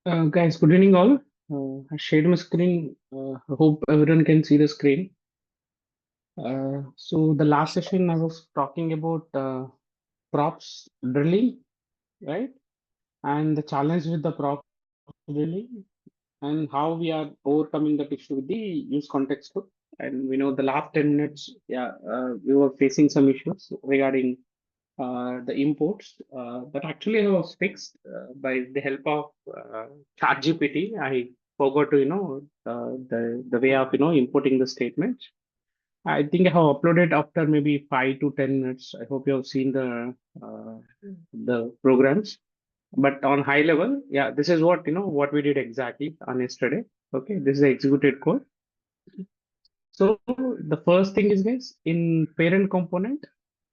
Guys, good evening all. I shared my screen. Hope everyone can see the screen. So the last session I was talking about props drilling, right? And the challenge with the prop drilling and how we are overcoming that issue with the use context hook. And we know the last 10 minutes, we were facing some issues regarding the imports that actually was fixed by the help of ChatGPT. I forgot to, the way of, importing the statements. I think I have uploaded after maybe 5 to 10 minutes. I hope you have seen the programs. But on high level, yeah, this is what what we did exactly on yesterday. Okay, this is the executed code. So the first thing is, guys, in parent component.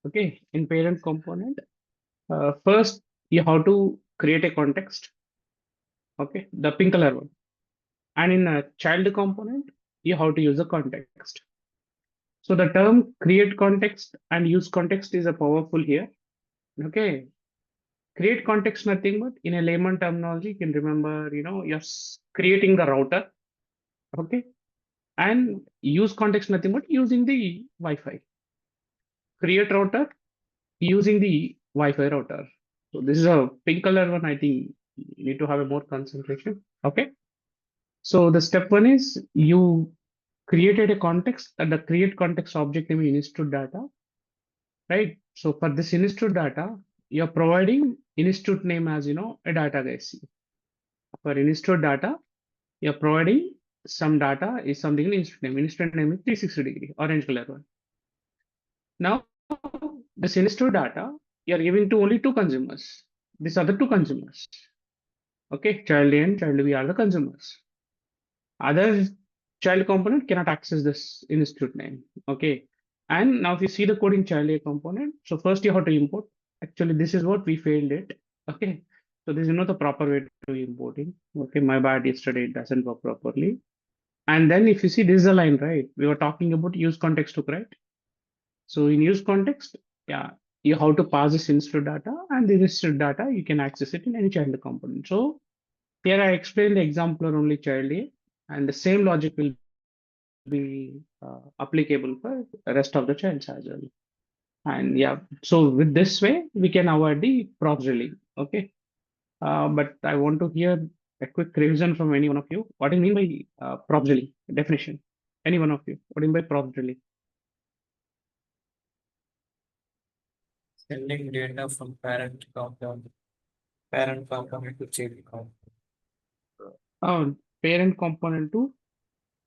Okay, in parent component. First, you have to create a context, okay, the pink color one. And in a child component, you have to use a context. So the term create context and use context is a powerful here. Okay, create context nothing but in a layman terminology, you can remember, you're creating the router, okay, and use context nothing but using the Wi-Fi. Create router using the Wi-Fi router. So this is a pink color one. I think you need to have a more concentration. Okay. So the step one is you created a context and the create context object name is institute data, right? So for this institute data, you're providing institute name as a data guys. For institute data, you're providing some data is something in institute name. Institute name is 360-degree, orange color one. Now this institute data you're giving to only two consumers. These are the two consumers. Okay, child A and child B are the consumers. Other child component cannot access this institute name. Okay. And now if you see the code in child A component, so first you have to import. Actually, this is what we failed it. Okay. So this is not the proper way to importing. Okay, my bad. Yesterday it doesn't work properly. And then if you see this is a line, right? We were talking about use context hook, right? So in use context, yeah, you have to pass this institute data and the institute data, you can access it in any child component. So here I explained the example are only child A, and the same logic will be applicable for the rest of the childs as well. And yeah, so with this way, we can avoid the props drilling. Okay. But I want to hear a quick revision from any one of you. What do you mean by props drilling definition? Any one of you? What do you mean by props drilling? Sending data from parent component to child component. Parent component to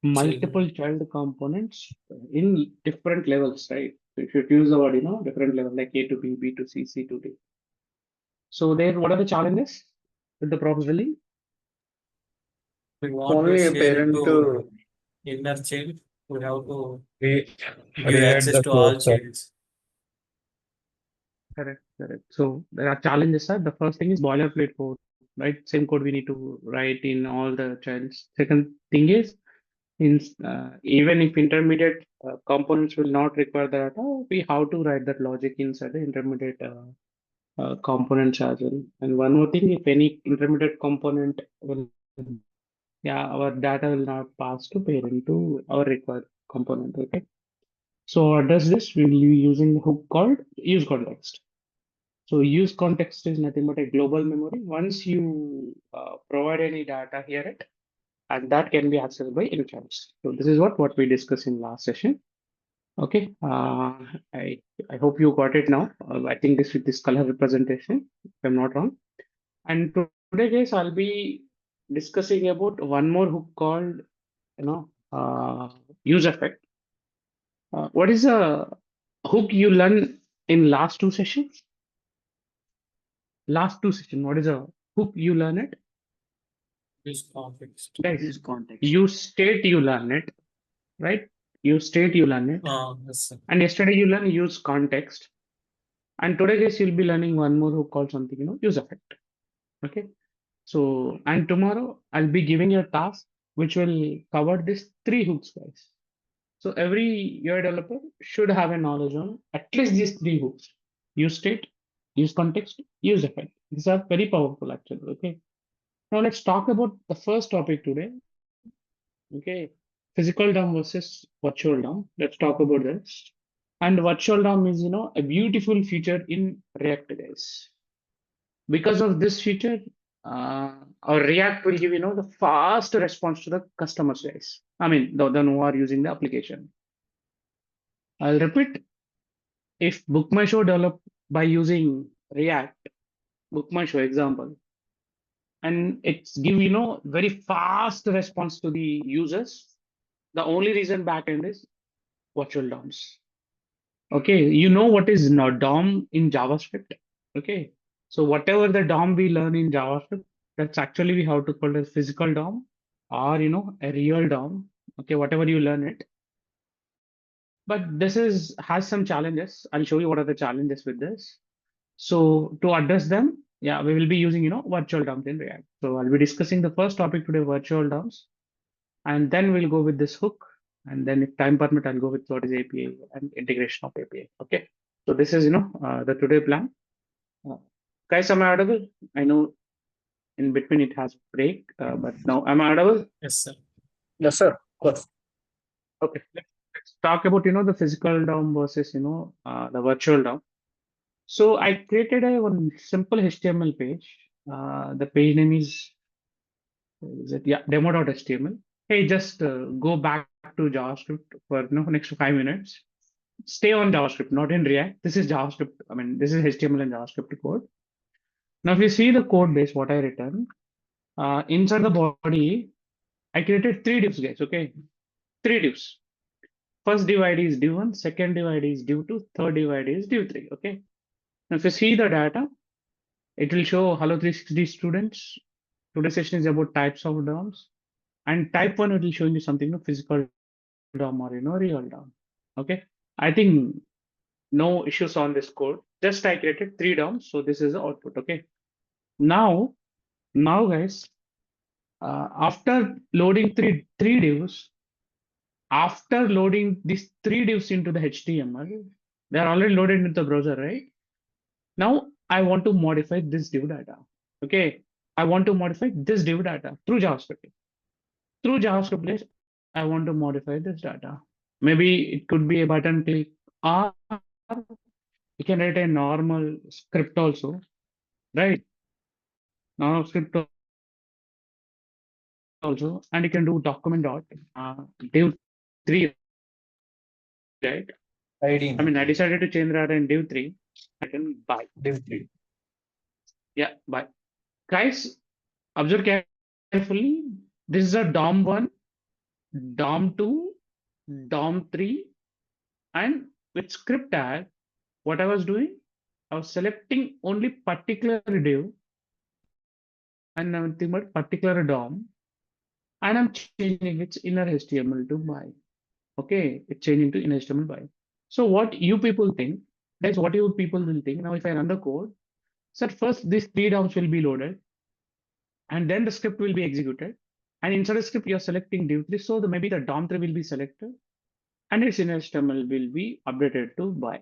multiple child components in different levels, right? So if you use the word, different level like A to B, B to C, C to D. So there, what are the challenges with the props drilling? We want Only to a share it parent to inner child. We have to re- give read access the to all code, sir. childs. Correct, correct. So there are challenges, sir. The first thing is boilerplate code, right? Same code we need to write in all the childs. Second thing is, in even if intermediate components will not require the data, we have to write that logic inside the intermediate components as well. And one more thing, if any intermediate component will, yeah, our data will not pass to parent to our required component. Okay. So to address this, we will be using the hook called use context. So use context is nothing but a global memory. Once you provide any data here, and that can be accessed by any channels. So this is what we discussed in last session. Okay, I hope you got it now. I think this with this color representation, if I'm not wrong. And today, guys, I'll be discussing about one more hook called use effect. What is a hook you learn in last two sessions? Last two sessions. What is a hook you learn it? Use context. Guys, Use context. you state you learn it, right? You state you learn it. Yes, sir. And yesterday you learn use context. And today, guys, you'll be learning one more hook called something, use effect. Okay. So, and tomorrow I'll be giving you a task which will cover these three hooks, guys. So every UI developer should have a knowledge on at least these three hooks. Use state, use context, use effect. These are very powerful actually. Okay. Now let's talk about the first topic today. Okay, physical DOM versus virtual DOM. Let's talk about this. And virtual DOM is, a beautiful feature in React, guys. Because of this feature, our React will give, the fast response to the customers, guys. I mean, the who are using the application. I'll repeat. If Book My Show developed by using React, Book My Show example, and it's give, very fast response to the users. The only reason backend is virtual DOMs. Okay, you know what is not DOM in JavaScript. Okay, so whatever the DOM we learn in JavaScript, that's actually we have to call it physical DOM or a real DOM. Okay, whatever you learn it. But this has some challenges. I'll show you what are the challenges with this. So to address them, yeah, we will be using virtual DOMs in React. So I'll be discussing the first topic today, virtual DOMs, and then we'll go with this hook. And then if time permit, I'll go with what is API and integration of API. Okay. So this is, the today plan. Guys, am I audible? I know in between it has break, but now am I audible? Yes, sir. Yes, sir. Of course. Okay. Let's talk about, the physical DOM versus, the virtual DOM. So I created one simple HTML page. The page name is it? Yeah, demo.html. Hey, just go back to JavaScript for next 5 minutes. Stay on JavaScript, not in React. This is JavaScript. I mean, this is HTML and JavaScript code. Now, if you see the code base, what I written, inside the body, I created 3 divs, guys. Okay, 3 divs. First div ID is div1, second div ID is div2, third div ID is div3. Okay. Now, if you see the data, it will show hello 360 students. Today's session is about types of DOMs. And type 1, it will show you something, physical DOM or, real DOM. Okay. I think no issues on this code. Just I created 3 DOMs. So this is the output. Okay. Now guys, after loading three divs, after loading these 3 divs into the HTML, they are already loaded into the browser, right? Now I want to modify this div data. Okay. I want to modify this div data through JavaScript. Through JavaScript, I want to modify this data. Maybe it could be a button click, or you can write a normal script also, right? Normal script also, and you can do document dot div3, right? ID. I mean, I decided to change that in div3. I can buy div3. Yeah, buy. Guys, observe carefully. This is a DOM1, DOM2, DOM3, and with script tag, what I was doing, I was selecting only particular div and nothing but particular DOM, and I'm changing its inner HTML to by. Okay, it's changing to inner HTML by. So what you people think, that's what you people will think. Now, if I run the code, so first these 3 DOMs will be loaded, and then the script will be executed. And inside the script, you're selecting div3, so maybe the DOM3 will be selected, and its inner HTML will be updated to by.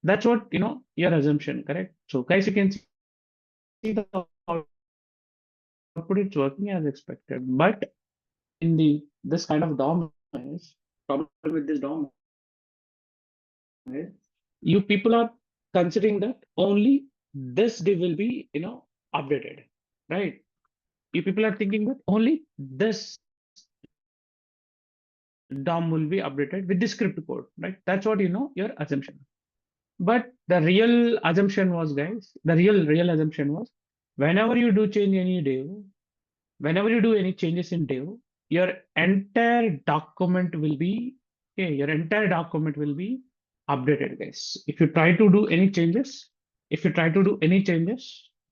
That's what your assumption, correct? So guys, you can see the output is working as expected, but in this kind of DOM is problem with this DOM is you people are considering that only this div will be updated, right? You people are thinking that only this DOM will be updated with the script code, right? That's what your assumption. But the real assumption was, guys, the real assumption was, whenever you do change any div, whenever you do any changes in div, your entire document will be updated, guys. If you try to do any changes,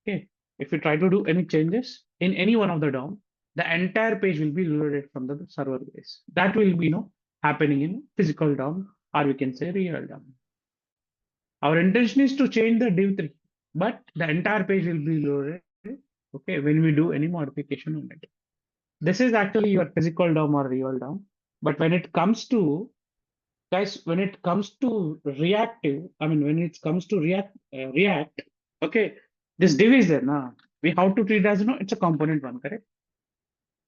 okay, if you try to do any changes in any one of the DOM, the entire page will be loaded from the server, guys. That will be happening in physical DOM, or we can say real DOM. Our intention is to change the div3, but the entire page will be loaded, okay, when we do any modification on it. This is actually your physical DOM or real DOM. But when it comes to, guys, when it comes to reactive, I mean, when it comes to React, okay, this div is there now. we have to treat as, it's a component one, correct?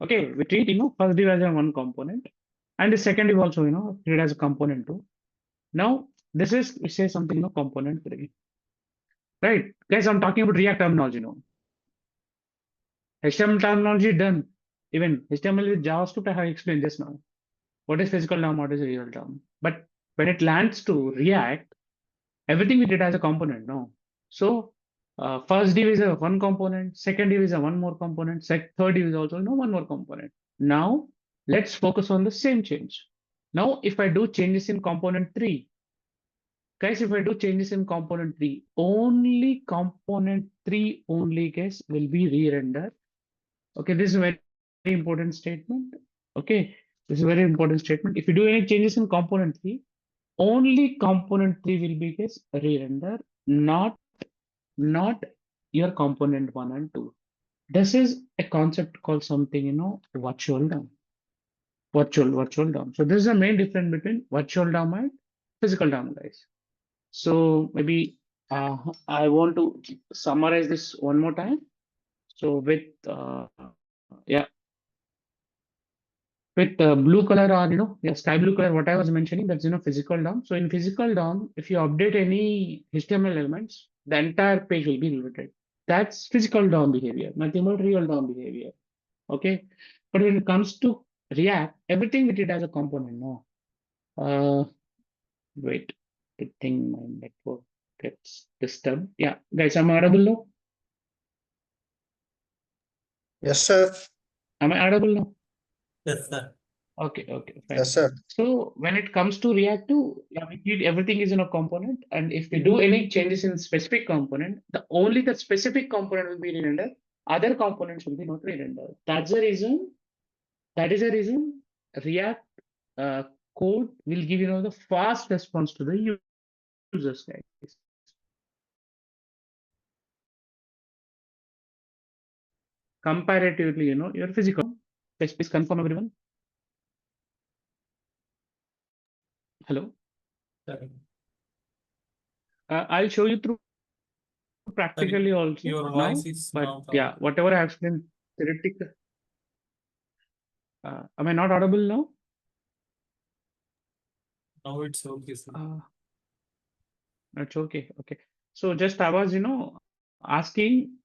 Okay, we treat, first div as a one component, and the second div also, treat as a component two. Now, this is, we say something, component three. Right, guys, I'm talking about React terminology now. HTML terminology done. Even HTML with JavaScript, I have explained this now. What is physical DOM, what is real DOM. But when it lands to React, everything we did as a component, no. So first div is a one component, second div is a one more component, third div is also one more component. Now let's focus on the same change. Now, if I do changes in component three, guys, if I do changes in component three, only component three only, guys, will be re-rendered. Okay, this is a very important statement. Okay, this is a very important statement. If you do any changes in component three, only component three will be, guys, re-render, not your component one and two. This is a concept called something, virtual DOM. Virtual DOM. So this is the main difference between virtual DOM and physical DOM, guys. So maybe I want to summarize this one more time. So with with blue color, or sky blue color, what I was mentioning, that's physical DOM. So in physical DOM, if you update any HTML elements, the entire page will be reloaded. That's physical DOM behavior, nothing but real DOM behavior. Okay, but when it comes to React, everything we did as a component. No, wait, I think my network gets disturbed. Yeah, guys, am I audible now? Yes, sir. Am I audible now? Yes, sir. Okay, fine. Yes, sir. So when it comes to React 2, yeah, we treat everything is in a component, and if we do any changes in specific component, only the specific component will be re-rendered. Other components will be not re-rendered. That's the reason. That is the reason React code will give the fast response to the users, guys. Comparatively, your physical. Please confirm, everyone. Hello. Sorry. I'll show you through practically also Your now, voice is but not yeah, audible. whatever I have explained theoretical. Am I not audible now? Now it's okay, sir. That's okay. Okay. So just I was, asking,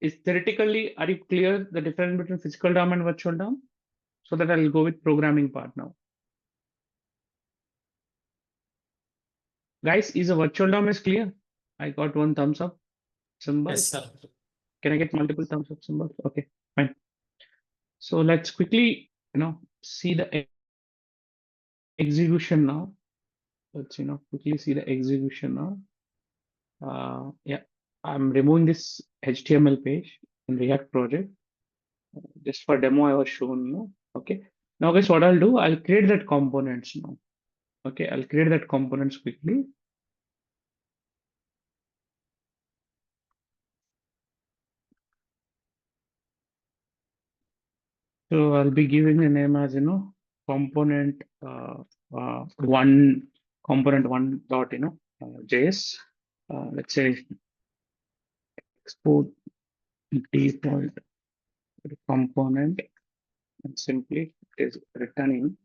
is theoretically, are you clear the difference between physical DOM and virtual DOM? So that I'll go with programming part now. Guys, is a virtual DOM is clear? I got one thumbs up symbol. Yes, sir. Can I get multiple thumbs up symbols? Okay, fine. So let's quickly, see the execution now. Let's, quickly see the execution now. Yeah, I'm removing this HTML page in React project. Just for demo, I was shown, okay. Now, guys, what I'll do, I'll create that components now. Okay, I'll create that components quickly. So I'll be giving a name as component one component one dot JS. Let's say export default component, and simply it is returning.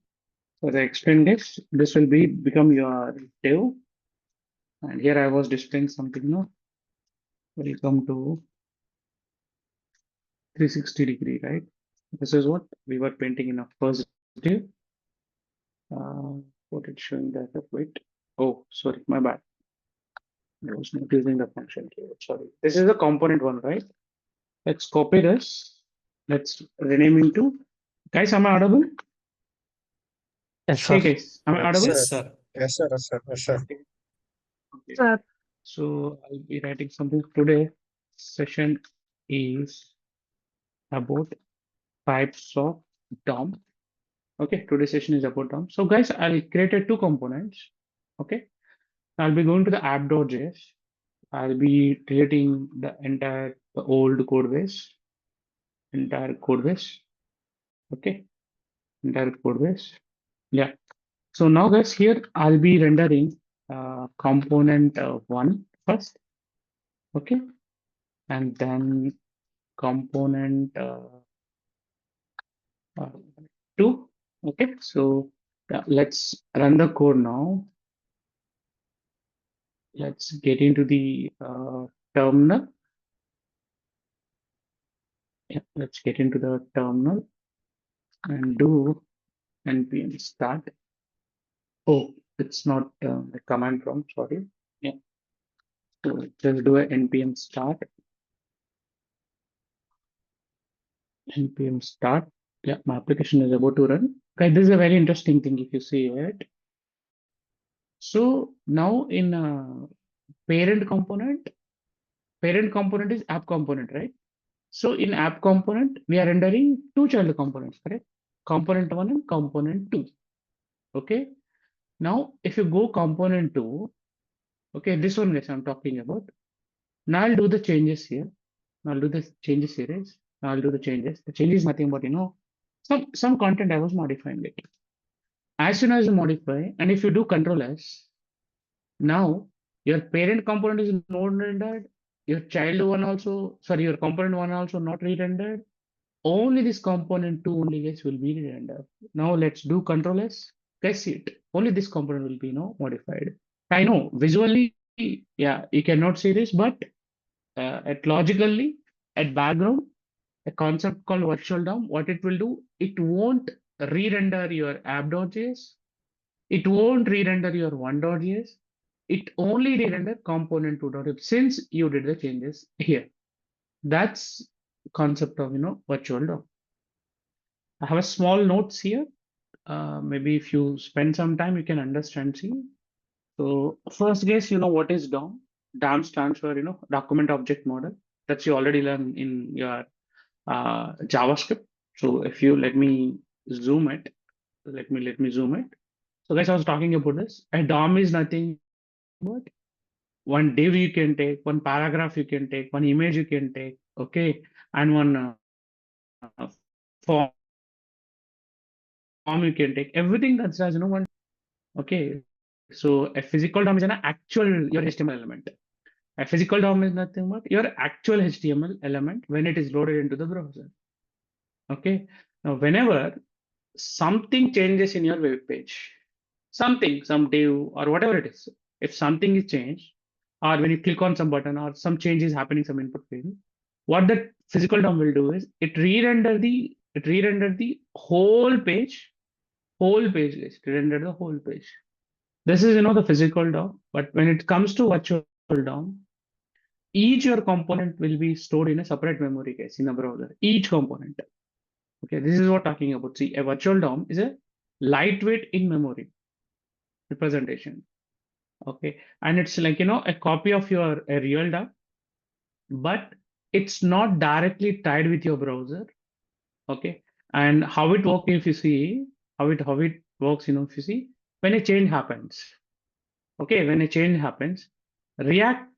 So the explained this will become your div, and here I was displaying something. Welcome to 360-degree, right? This is what we were painting in a first div. What it's showing that, wait. Oh, sorry, my bad. I was not using the function here. Sorry. This is the component one, right? Let's copy this. Let's rename into. Guys, am I audible? Yes, Hey sir. guys, am I Yes, audible? Yes, sir. Yes, sir. Yes, sir. Yes, sir. Okay. Sir. So I'll be writing something today. Session is about types of DOM. Okay, today's session is about DOM. So guys, I'll create two components. Okay, I'll be going to the app.js. I'll be deleting the old code base, entire code base. Okay, entire code base. Yeah. So now guys, here I'll be rendering component one first. Okay, and then component 2. Okay, so yeah, let's run the code now. Let's get into the terminal. Yeah, let's get into the terminal and do npm start. Oh, it's not a command prompt, sorry. Yeah. So just do a npm start. npm start. Yeah, my application is about to run. Okay, this is a very interesting thing if you see it. So now in parent component is app component, right? So in app component, we are rendering two child components, correct? Component 1 and component 2. Okay. Now, if you go component 2, okay, this one guys I'm talking about. Now I'll do the changes here. Now I'll do the changes series. Now I'll do the changes. The change is nothing but some content I was modifying it. As soon as you modify, and if you do Control S, now your parent component is not rendered. Your child one also, sorry, your component one also not re-rendered. Only this component 2 only guys will be rendered. Now let's do Control S. Guys, see it. Only this component will be modified. I know visually, yeah, you cannot see this, but at logically, at background, a concept called virtual DOM, what it will do, it won't re-render your app.js. It won't re-render your 1.js. It only re-render component 2.js since you did the changes here. That's concept of virtual DOM. I have a small notes here. Maybe if you spend some time, you can understand. See, so first guess, what is DOM? DOM stands for document object model. That's you already learned in your JavaScript. So if you let me zoom it, let me zoom it. So guys, I was talking about this. A DOM is nothing but one div you can take, one paragraph you can take, one image you can take, okay, and one form you can take. Everything that's as one. Okay, so a physical DOM is an actual your HTML element. A physical DOM is nothing but your actual HTML element when it is loaded into the browser. Okay, now whenever something changes in your web page, some div or whatever it is, if something is changed, or when you click on some button or some change is happening, some input field, what that physical DOM will do is it re-render the whole page, guys, render the whole page. This is the physical DOM, but when it comes to virtual DOM, each your component will be stored in a separate memory case in a browser. Each component. Okay, this is what talking about. See, a virtual DOM is a lightweight in memory representation. Okay, and it's like a copy of your a real DOM, but it's not directly tied with your browser. Okay, and how it works if you see how it works, if you see when a change happens. Okay, when a change happens, React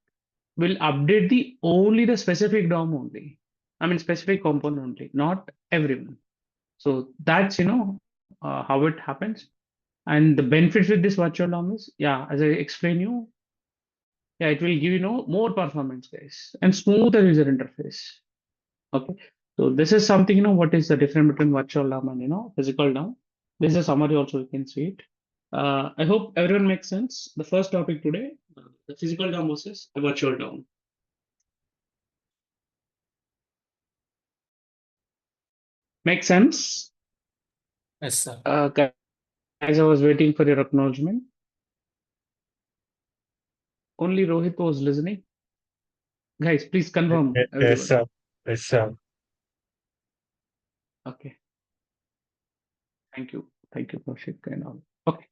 will update only the specific DOM only. I mean specific component only, not everyone. So that's how it happens. And the benefits with this virtual DOM is, yeah, as I explained you, yeah, it will give more performance, guys, and smoother user interface. Okay, so this is something what is the difference between virtual DOM and physical DOM. This is a summary also, you can see it. I hope everyone makes sense. The first topic today, the physical DOM versus the virtual DOM. Make sense? Yes, sir. Guys, I was waiting for your acknowledgement. Only Rohit was listening. Guys, please confirm. Yes, sir. Yes, sir. Okay. Thank you, Kaushik and all. Okay.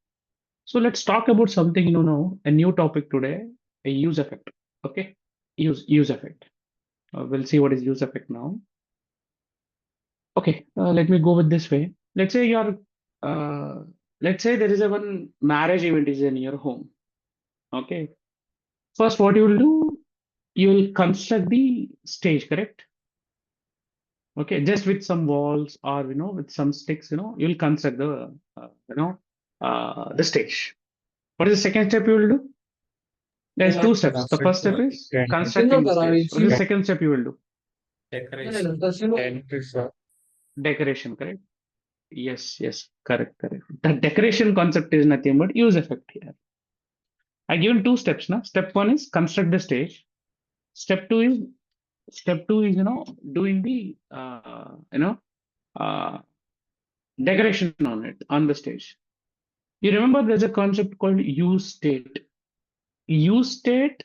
So let's talk about something now, a new topic today, a use effect. Okay, use effect. We'll see what is use effect now. Okay, let me go with this way. Let's say let's say there is a one marriage event is in your home. Okay, first what you will do, you will construct the stage, correct? Okay, just with some walls or with some sticks, you'll construct the stage. What is the second step you will do? There's two steps. The first step is constructing the stage. What is the second step you will do? Decoration. Entry, sir. Decoration, correct? Yes, correct. The decoration concept is nothing but use effect here. I given two steps now. Step one is construct the stage. Step two is doing the uh, decoration on it on the stage. You remember there's a concept called use state. Use state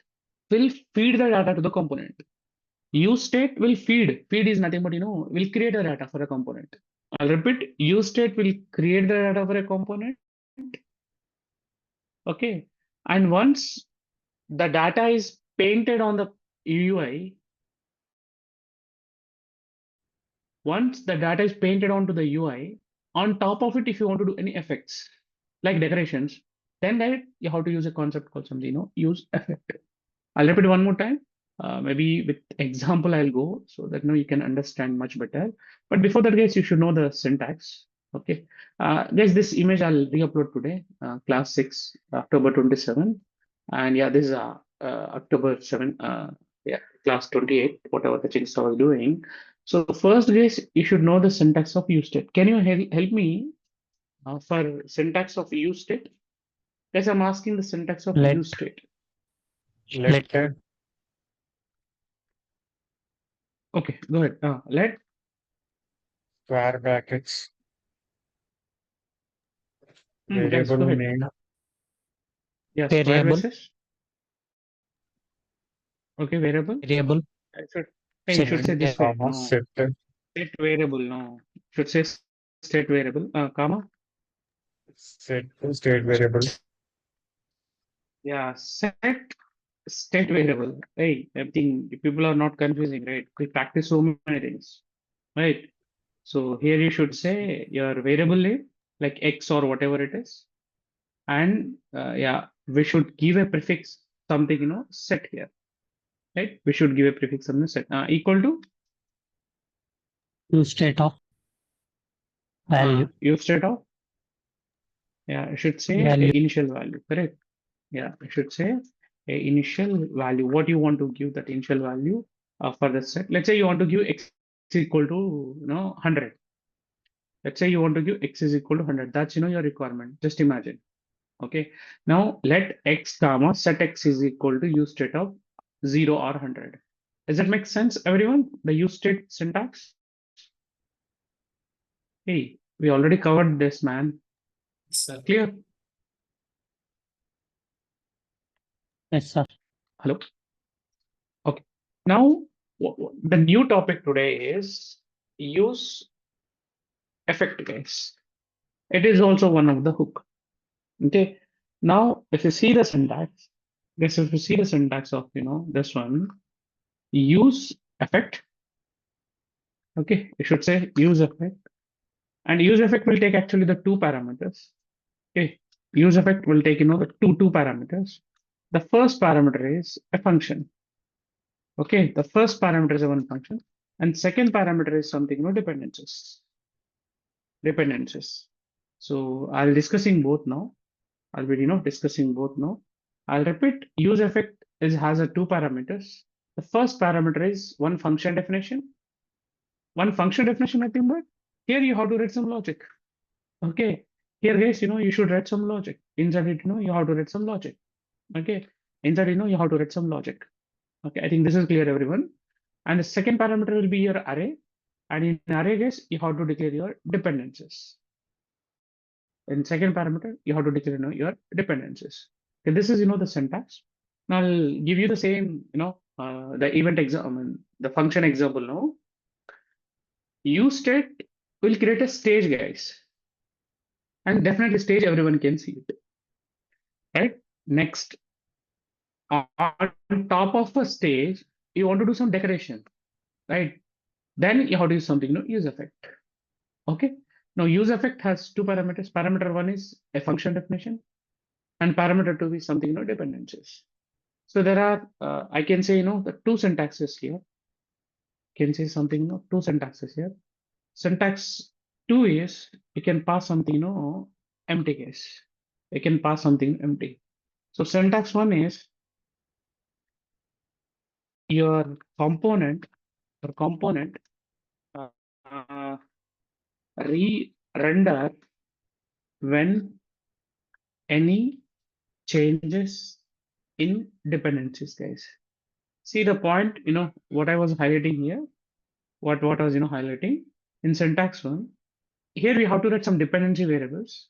will feed the data to the component. Use state will feed. Feed is nothing but will create a data for a component. I'll repeat. Use state will create the data for a component. Okay, and once the data is painted on the UI, once the data is painted onto the UI, on top of it, if you want to do any effects like decorations, then you have to use a concept called something, use effect. I'll repeat one more time. Maybe with example I'll go so that you can understand much better. But before that, guys, you should know the syntax. Okay, guys, this image I'll re-upload today, class 6, October 27, and yeah, this is October 7, yeah, class 28, whatever the things I was doing. So first, guys, you should know the syntax of use state. Can you help me for syntax of use state? Guys, I'm asking the syntax of Let- use state. Let Okay, go ahead. Let square brackets, guys, variable go ahead. name, Yeah, square Variable. braces. Okay, variable. Variable. You Set. should say this way. comma, No, set, state variable. No, should say state variable. Comma. set to state variable, Yeah, set state variable. Hey, I think people are not confusing, right? We practice so many things, right? So here you should say your variable name, like X or whatever it is, and yeah, we should give a prefix something set here, right? We should give a prefix something set equal to Use state of value. use state of, yeah, I should say a Value. initial value, correct? Yeah, I should say a initial value. What you want to give that initial value for the set? Let's say you want to give X equal to 100. Let's say you want to give X is equal to 100. That's your requirement. Just imagine. Okay. Now let X comma set X is equal to use state of 0 or 100. Does that make sense, everyone? The use state syntax. Hey, we already covered this, man. Yes, sir. Clear? Yes, sir. Hello. Okay. Now the new topic today is use effect, guys. It is also one of the hook. Okay. Now, if you see the syntax, guys, if you see the syntax of this one, use effect. Okay, you should say use effect, and use effect will take actually the two parameters. Okay, use effect will take the two parameters. The first parameter is a function. Okay, the first parameter is a one function, and second parameter is something dependencies. Dependencies. So I'll discussing both now. I'll be discussing both now. I'll repeat. Use effect has a two parameters. The first parameter is one function definition. One function definition, nothing but here you have to write some logic. Okay, here guys, you should write some logic. Inside it, you have to write some logic. Okay, inside you have to write some logic. Okay, I think this is clear, everyone. And the second parameter will be your array. And in array, guys, you have to declare your dependencies. In second parameter, you have to declare your dependencies. Okay, this is the syntax. Now I'll give you the same, the event example, the function example now. Use state will create a stage, guys. And definitely stage, everyone can see it. Right? Next, on top of a stage, you want to do some decoration, right? Then you have to use something, use effect. Okay. Now use effect has two parameters. Parameter one is a function definition, and parameter two is something, dependencies. So there are, I can say, the two syntaxes here. Can say something, two syntaxes here. Syntax two is you can pass something, empty case. You can pass something empty. So syntax one is your component your component uh, re-render when any changes in dependencies, guys. See the point, what I was highlighting here, what I was, highlighting in syntax one. Here we have to write some dependency variables.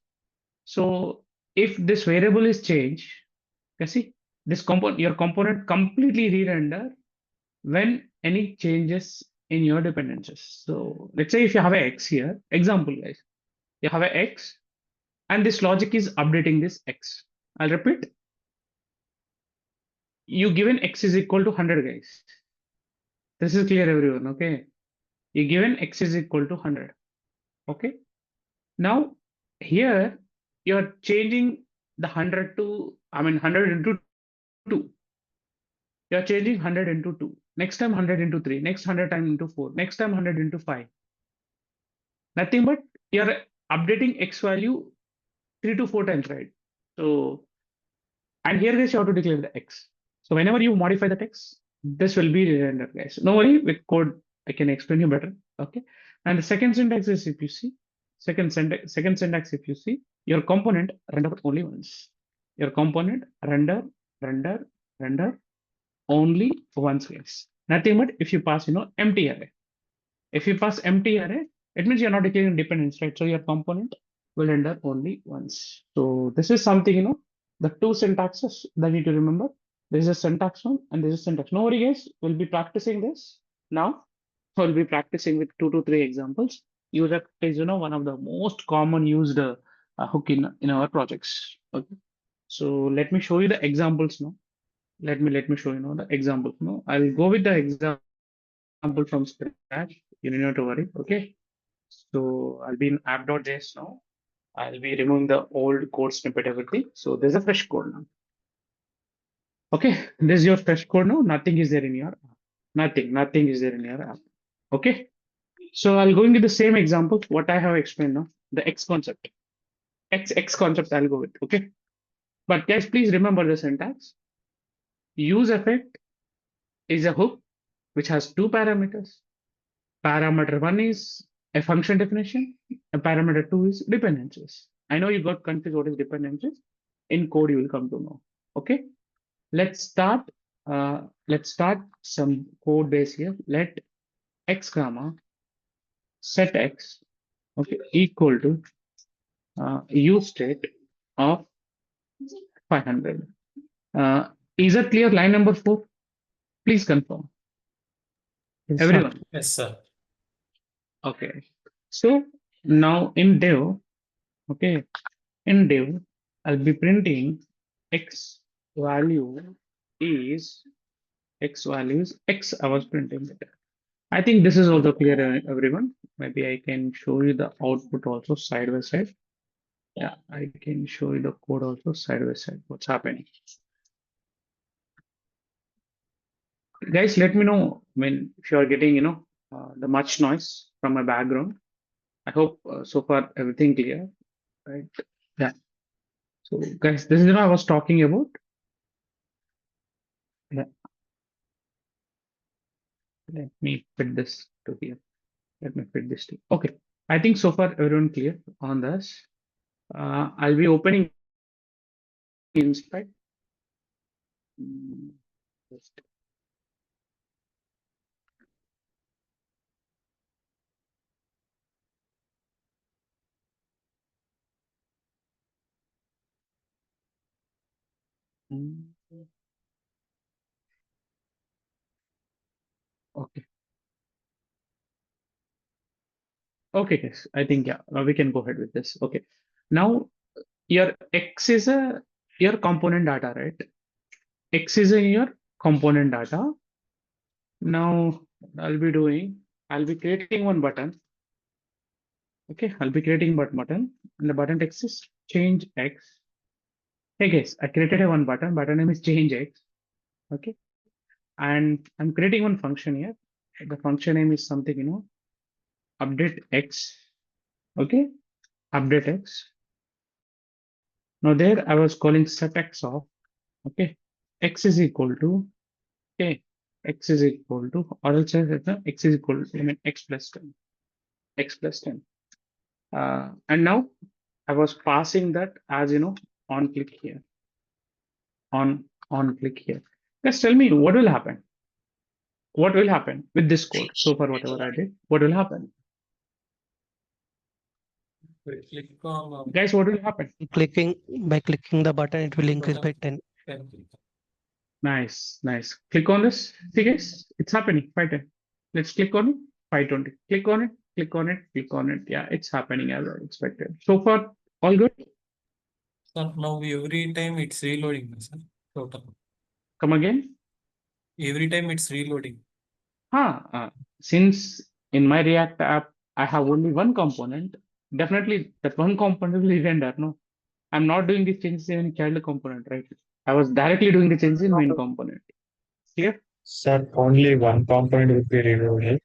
So if this variable is changed, you see this component, your component completely re-render when any changes in your dependencies. So let's say if you have a X here, example guys, you have a X and this logic is updating this X. I'll repeat. You given X is equal to 100 guys. This is clear everyone, okay? You given X is equal to 100, okay? Now here you're changing the 100 to, 100 into 2. You're changing 100 into 2. Next time 100 into 3. Next 100 time into 4. Next time 100 into 5. Nothing but you're updating X value 3 to 4 times, right? So, and here guys, you have to declare the X. So whenever you modify the text, this will be re-rendered, guys. No worry, with code, I can explain you better. Okay. And the second syntax is if you see, second syntax, if you see, your component render only once. Your component render only once, guys. Nothing but if you pass, empty array. If you pass empty array, it means you're not declaring dependence, right? So your component will render only once. So this is something, the two syntaxes that you need to remember. There is a syntax one and there is a syntax. No worry, guys. We'll be practicing this now. We'll be practicing with 2 to 3 examples. User is, one of the most common used hook in our projects. Okay. So let me show you the examples now. Let me show you the examples. No, I'll go with the example from scratch. You don't have to worry. Okay. So I'll be in app.js now. I'll be removing the old code snippet, everything. So there's a fresh code now. Okay, this is your fresh code now. Nothing is there in your app. Nothing is there in your app. Okay. So I'll go into the same example, what I have explained now, the X concept. X concept I'll go with. Okay. But guys, please remember the syntax. Use effect is a hook which has 2 parameters. Parameter 1 is a function definition, and parameter 2 is dependencies. I know you got confused what is dependencies. In code, you will come to know. Okay. Let's start some code base here. Let X comma set X, okay, equal to use state of 500. Is that clear? Line number 4. Please confirm. Yes, sir. Everyone. Yes, sir. Okay. So now in dev, okay, in dev, I'll be printing X value is X values X. I was printing it. I think this is also clear, everyone. Maybe I can show you the output also side by side. Yeah, I can show you the code also side by side. What's happening? Guys, let me know when if you are getting, the much noise from my background. I hope so far everything clear, right? Yeah. So guys, this is what I was talking about. Yeah. Let me fit this to here. Let me fit this to. Okay. I think so far everyone clear on this. I'll be opening Inspect. Just okay. Okay, guys. I think we can go ahead with this. Okay. Now your X is your component data, right? X is in your component data. Now I'll be creating one button. Okay, I'll be creating one button, and the button text is change X. Hey guys, I created a one button. Button name is change X. Okay, and I'm creating one function here. The function name is something, update X. Okay, update X. Now there I was calling set X off. Okay, X is equal to, okay, x is equal to, or else x is equal to, I mean, x plus 10. X plus 10. And now I was passing that as, on click here. On click here. Just tell me what will happen. What will happen with this code? So far, whatever I did, what will happen? We click on Guys, what will happen? By clicking the button, it will increase by 10. 10. Nice, nice. Click on this. See, guys, it's happening. 510. Let's click on it. 520. Click on it. Click on it. Click on it. Yeah, it's happening as I expected. So far, all good. So now every time it's reloading, sir. Total. Come again. Every time it's reloading. Since in my React app, I have only one component, definitely that one component will render. No, I'm not doing the changes in child component, right? I was directly doing the changes in main component. Clear? Sir, only one component will be reloaded.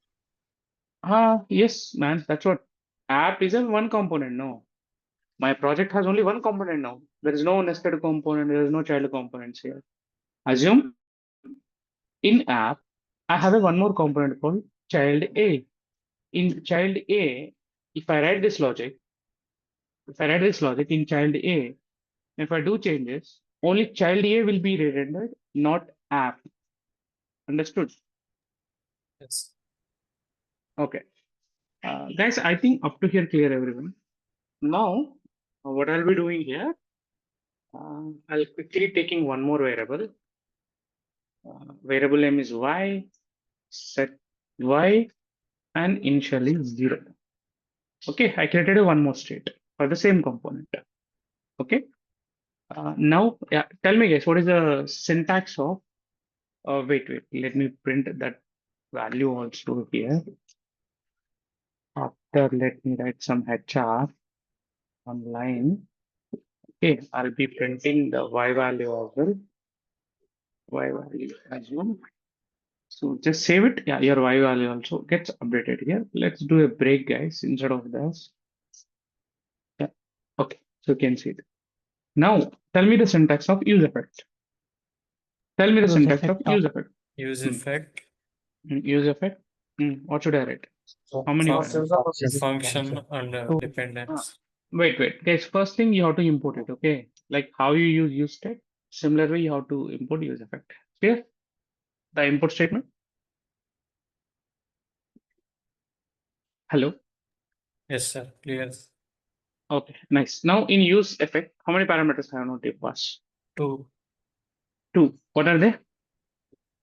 Yes, man, that's what. App is a one component. No, my project has only one component now. There is no nested component. There is no child components here. Assume in app, I have a one more component called child A. In child A, if I write this logic, in child A, if I do changes, only child A will be re-rendered, not app. Understood? Yes. Okay. Guys, I think up to here clear everyone. Now, what I'll be doing here, I'll quickly taking one more variable. Variable name is y, set y, and initially 0. Okay, I created a one more state for the same component. Okay. Now, yeah, tell me guys, what is the syntax of, wait, let me print that value also here. After, let me write some HR online. Okay, I'll be printing the y value as well. Y value as well. So just save it. Yeah, your y value also gets updated here. Let's do a break, guys, instead of this. Yeah, okay, so you can see it. Now, tell me the syntax of use effect. Tell me the Use syntax effect of use effect. Use Hmm. effect. Use effect. What should I write? How many parameters? Function and Two. dependence. Wait, guys. First thing you have to import it. Okay, like how you use state. Similar way you have to import use effect. Clear? The import statement. Hello. Yes, sir. Clear. Okay, nice. Now in use effect, how many parameters I have not to pass? 2. Two. What are they?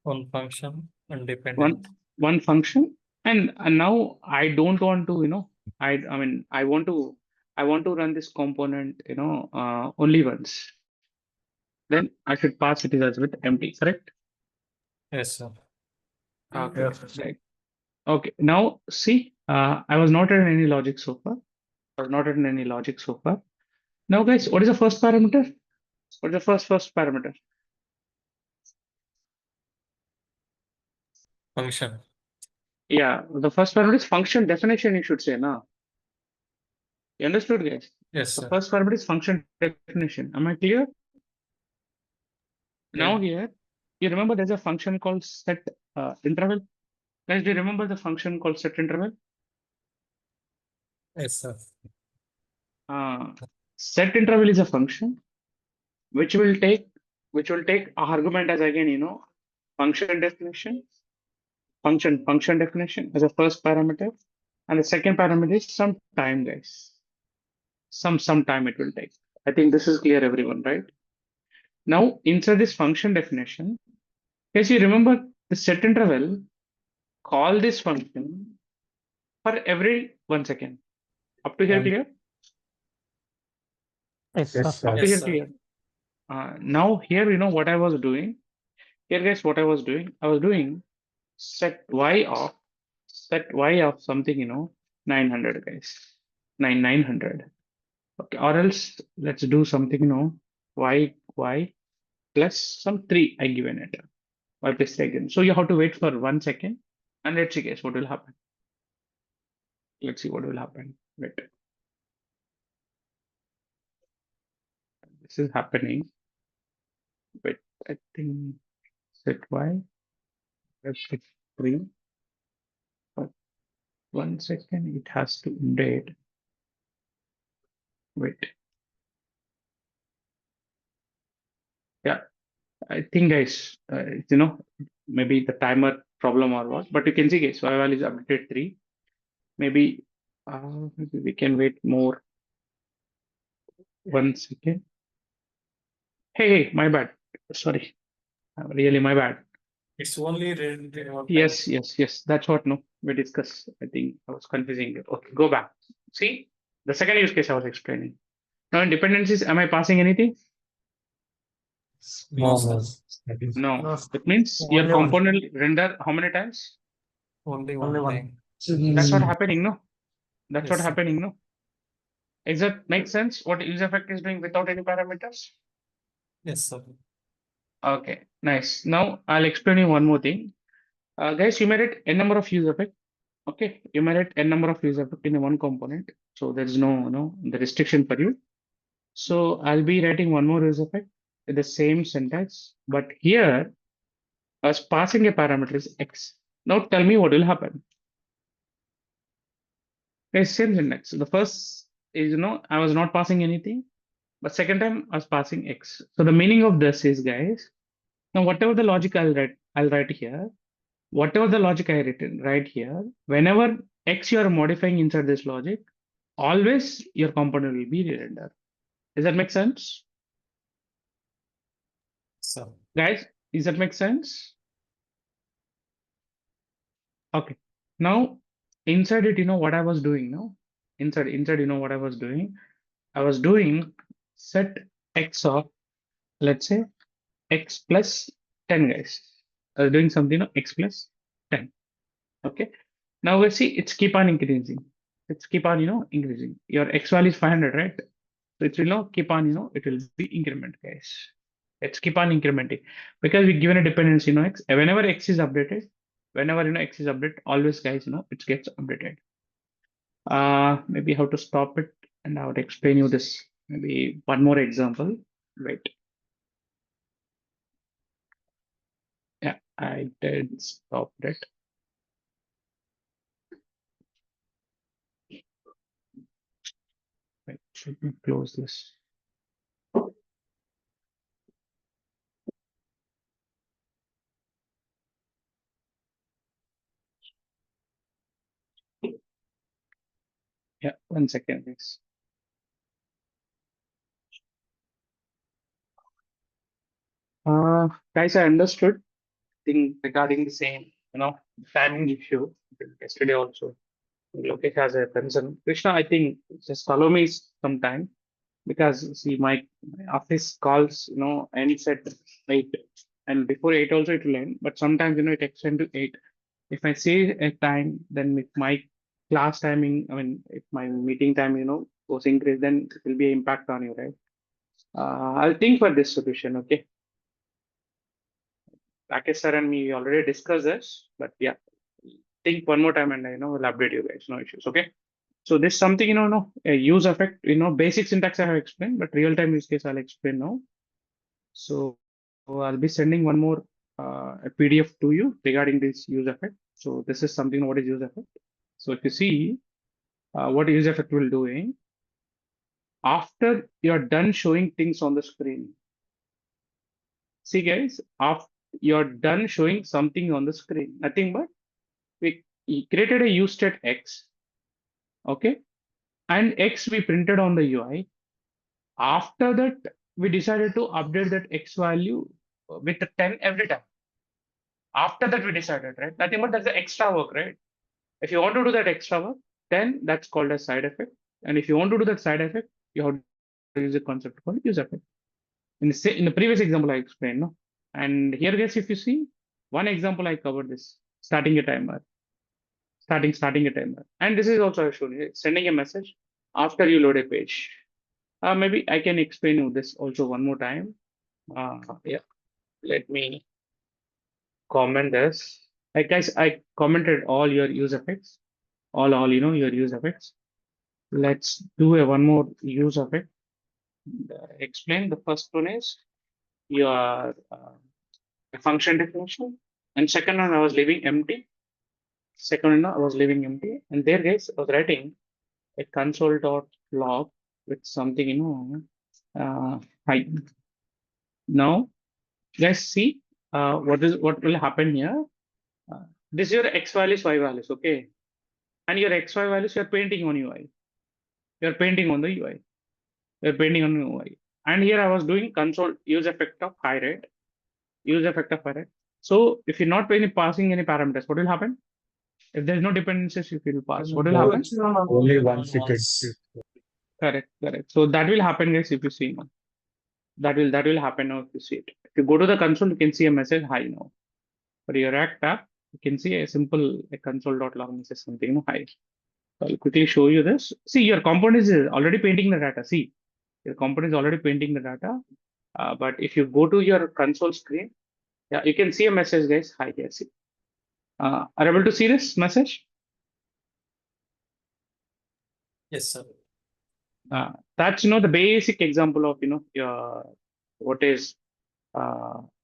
One function and One dependent. function, and now I don't want to, I mean I want to run this component, only once. Then I should pass it as with empty, correct? Yes, sir. Okay, Yes. right. Okay, now see, I was not in any logic so far. Now, guys, what is the first parameter? What is the first parameter? Function. Yeah, the first parameter is function definition, you should say, no? You understood, guys? Yes, The sir. first parameter is function definition. Am I clear? Now here, you remember there's a function called set interval. Guys, do you remember the function called set interval? Yes, sir. Set interval is a function which will take argument as again, function definition definition as a first parameter, and the second parameter is some time, guys. Some time it will take. I think this is clear, everyone, right? Now inside this function definition, guys, you remember the set interval. Call this function for every 1 second. Up to here, clear? Yes, Yes, sir. sir. Up to Yes, here, sir. clear? Now here, what I was doing. Here, guys, what I was doing. I was doing set y of something, 900, guys. 900. Okay, or else let's do something, y plus some 3 I given it. Y plus 3 again. So you have to wait for 1 second, and let's see, guys, what will happen. Let's see what will happen. Wait. This is happening. Wait, I think set y 3. But 1 second, it has to update. Wait. Yeah, I think guys, maybe the timer problem or what, but you can see guys, survival is updated 3. Maybe we can wait more. 1 second. Hey, my bad. Sorry. Really, my bad. It's only read one time. Yes. That's what no we discussed. I think I was confusing you. Okay, go back. See the second use case I was explaining. Now in dependencies, am I passing anything? No, sir. That is No. No. That means your Only one. component will render how many times? Only one time. That's what happening, no? That's Yes, what sir. happening, no? Does that make sense? What use effect is doing without any parameters? Yes, sir. Okay, nice. Now I'll explain you one more thing. Guys, you made it a number of use effect. Okay, you made it a number of use effect in one component. So there's no the restriction for you. So I'll be writing one more use effect with the same syntax, but here as passing a parameter is x. Now tell me what will happen. Okay, same syntax. The first is I was not passing anything, but second time I was passing x. So the meaning of this is, guys, now whatever the logic I'll write here. Whatever the logic I written right here, whenever x you are modifying inside this logic, always your component will be re-rendered. Does that make sense? Sir. Guys, does that make sense? Okay. Now inside it, what I was doing now? Inside, what I was doing? I was doing set x of, let's say, x plus 10, guys. I was doing something, x plus 10. Okay. Now we see it's keep on increasing. It's keep on, increasing. Your x value is 500, right? So it will keep on, it will be increment, guys. Let's keep on incrementing because we given a dependency, x. Whenever x is updated, x is updated, always, guys, it gets updated. Maybe how to stop it, and I would explain you this. Maybe one more example. Wait. Yeah, I did stop it. Wait, let me close this. Yeah, 1 second, guys. Guys, I understood thing regarding the same, timing issue yesterday also. Lokesh has a concern. Krishna, I think just follow me some time because see my office calls, ends at 8, and before 8 also it will end, but sometimes it extends to 8. If I say a time, then with my class timing, I mean if my meeting time, goes increase, then it will be an impact on you, right? I'll think for this solution, okay? Rakesh sir and me already discussed this, but yeah, think one more time and we'll update you guys. No issues. Okay. So this something no a use effect. Basic syntax I have explained, but real time use case I'll explain now. So I'll be sending one more a PDF to you regarding this use effect. So this is something what is use effect. So if you see what use effect will doing after you're done showing things on the screen. See guys, after you're done showing something on the screen, nothing but we created a use state x, okay, and x we printed on the UI. After that, we decided to update that x value with the 10 every time. After that, we decided, right? Nothing but that's the extra work, right? If you want to do that extra work, then that's called a side effect. And if you want to do that side effect, you have to use a concept called use effect. In the previous example, I explained, no? And here, guys, if you see, one example I covered this, starting a timer. Starting a timer. And this is also I've shown you, sending a message after you load a page. Maybe I can explain you this also one more time. Yeah, let me comment this. Like guys, I commented all your use effects, all your use effects. Let's do a one more use effect. Explain the first one is your function definition. and second one I was leaving empty. Second one I was leaving empty, and there, guys, I was writing a console.log with something, hi. Now, guys, see what will happen here. This is your x values, y values, okay, and your x, y values you're painting on UI. You're painting on the UI. You're painting on UI. And here I was doing console use effect of high rate. Use effect of high rate. So if you're not passing any parameters, what will happen? If there's no dependencies, if you will pass, what will happen? Only one second. Once. Correct, correct. So that will happen, guys, if you see now. That will happen now if you see it. If you go to the console, you can see a message hi now. For your React tab, you can see a simple console.log message something hi. So I'll quickly show you this. See, your component is already painting the data. See, your component is already painting the data. But if you go to your console screen, yeah, you can see a message, guys. Hi, yes. Are you able to see this message? Yes, sir. That's the basic example of what is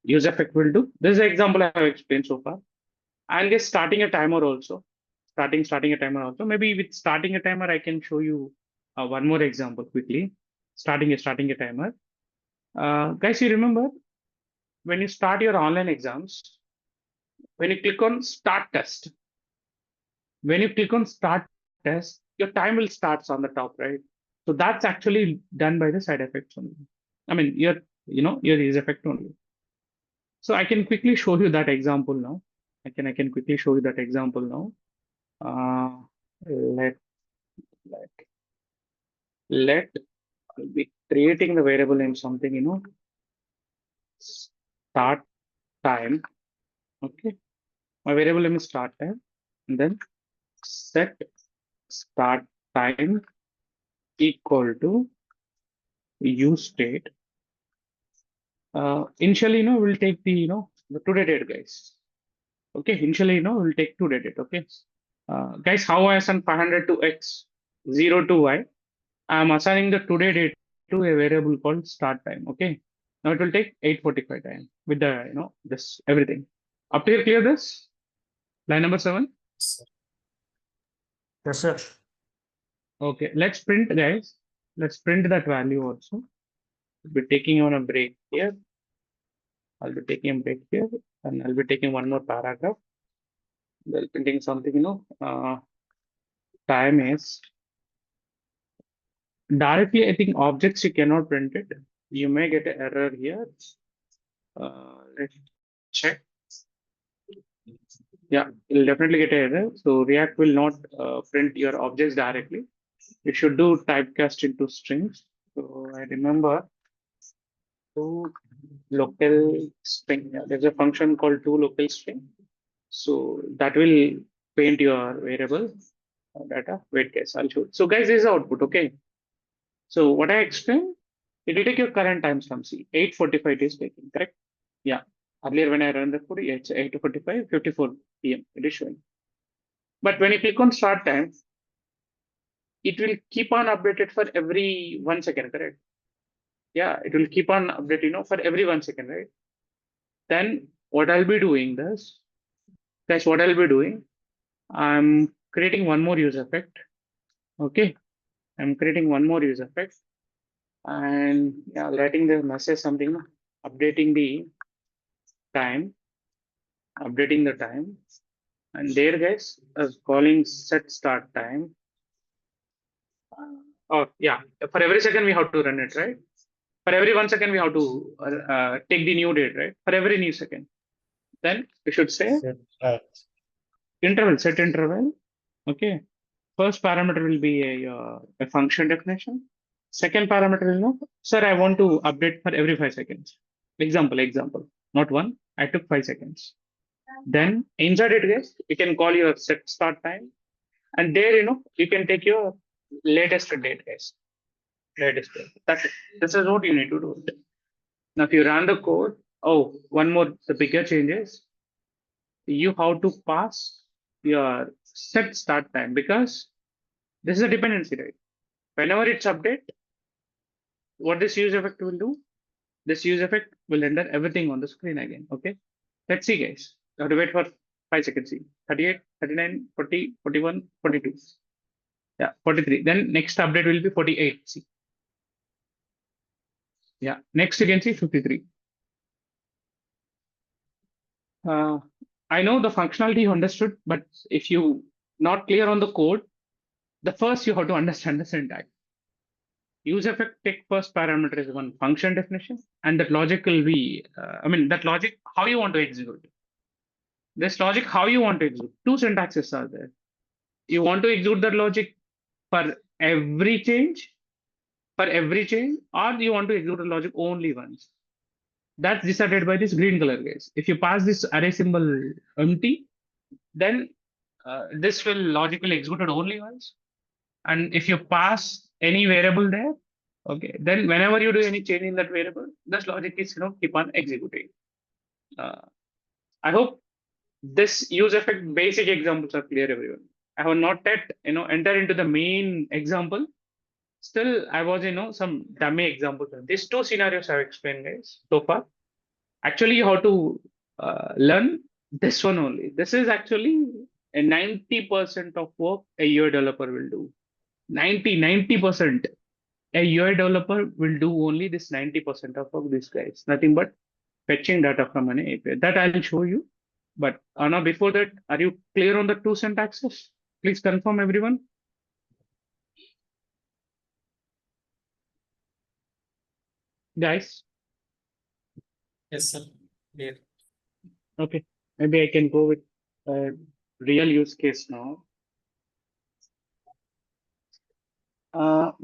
use effect will do. This is the example I have explained so far. And just starting a timer also. Starting a timer also. Maybe with starting a timer, I can show you one more example quickly. Starting a timer. Guys, you remember when you start your online exams, when you click on start test, when you click on start test, your time will start on the top, right? So that's actually done by the side effects only. I mean, your use effect only. So I can quickly show you that example now. I can quickly show you that example now. Let I'll be creating the variable name something, start time. Okay. My variable name is start time, and then set start time equal to use state. Initially, we'll take the today date, guys. Okay, initially, we'll take today date. Okay, guys, how I assign 500 to x, 0 to y? I'm assigning the today date to a variable called start time. Okay, now it will take 8:45 time with the this everything. Up to here, clear this? Line number 7. Yes, sir. Okay, let's print, guys. Let's print that value also. We'll be taking on a break here. I'll be taking a break here, and I'll be taking one more paragraph. They'll printing something, time is directly. I think objects you cannot print it. You may get an error here. Let's check. Yeah, you'll definitely get an error. So React will not print your objects directly. You should do typecast into strings. So I remember to local string. Yeah, there's a function called toLocalString. So that will paint your variable data. Wait, guys, I'll show. So guys, this is the output. Okay. So what I explained, it will take your current timestamp. See, 8:45 it is taking, correct? Yeah. Earlier when I run the code, it's 8:45, 54 PM. It is showing. But when you click on start time, it will keep on updated for every 1 second, correct? Yeah, it will keep on updating, for every 1 second, right? Then what I'll be doing this, guys, what I'll be doing, I'm creating one more use effect. Okay. I'm creating one more use effect, and yeah, writing the message something, updating the time, and there, guys, is calling set start time. Oh yeah, for every second we have to run it, right? For every 1 second we have to take the new date, right? For every new second, then we should say interval, set interval. Okay. First parameter will be a function definition. Second parameter is sir, I want to update for every 5 seconds. Example, not one. I took 5 seconds. Then inside it, guys, you can call your set start time, and there, you can take your latest date, guys. Latest date. That's it. This is what you need to do. Now, if you run the code, one more, the bigger changes. You have to pass your set start time, because this is a dependency, right? Whenever it's update, what this use effect will do, this use effect will render everything on the screen again. Okay, let's see, guys. You have to wait for 5 seconds. See, 38, 39, 40, 41, 42. Yeah, 43. Then next update will be 48. See. Yeah, next you can see 53. I know the functionality you understood, but if you not clear on the code, the first you have to understand the syntax. Use effect take first parameter is one function definition, and that logic will be, that logic, how you want to execute. This logic, how you want to execute. Two syntaxes are there. You want to execute that logic for every change, or you want to execute the logic only once. That's decided by this green color, guys. If you pass this array symbol empty, then this will logically execute it only once. And if you pass any variable there, okay, then whenever you do any change in that variable, this logic is keep on executing. I hope this use effect basic examples are clear, everyone. I have not yet enter into the main example. Still, I was some dummy examples. These two scenarios I've explained, guys, so far. Actually, you have to learn this one only. This is actually a 90% of work a UI developer will do. 90%. A UI developer will do only this 90% of work, this guys. Nothing but fetching data from an API. That I'll show you. But now before that, are you clear on the two syntaxes? Please confirm, everyone. Guys, Yes, sir. Clear. okay. Maybe I can go with a real use case now.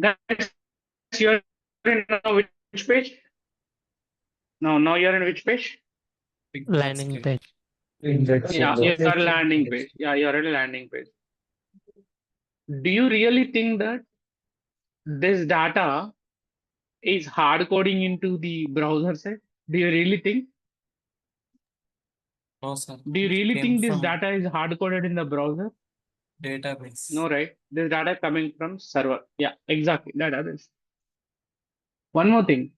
Guys, you're in which page? Now you're in which page? Big box Landing scale. page. Yeah, you're a landing page. Yeah, you're at a landing page. Do you really think that this data is hard coding into the browser side? Do you really think? No, sir. Do you It really came think this from data is hard coded in the browser? database. No, right? This data coming from server. Yeah, exactly. Database. One more thing.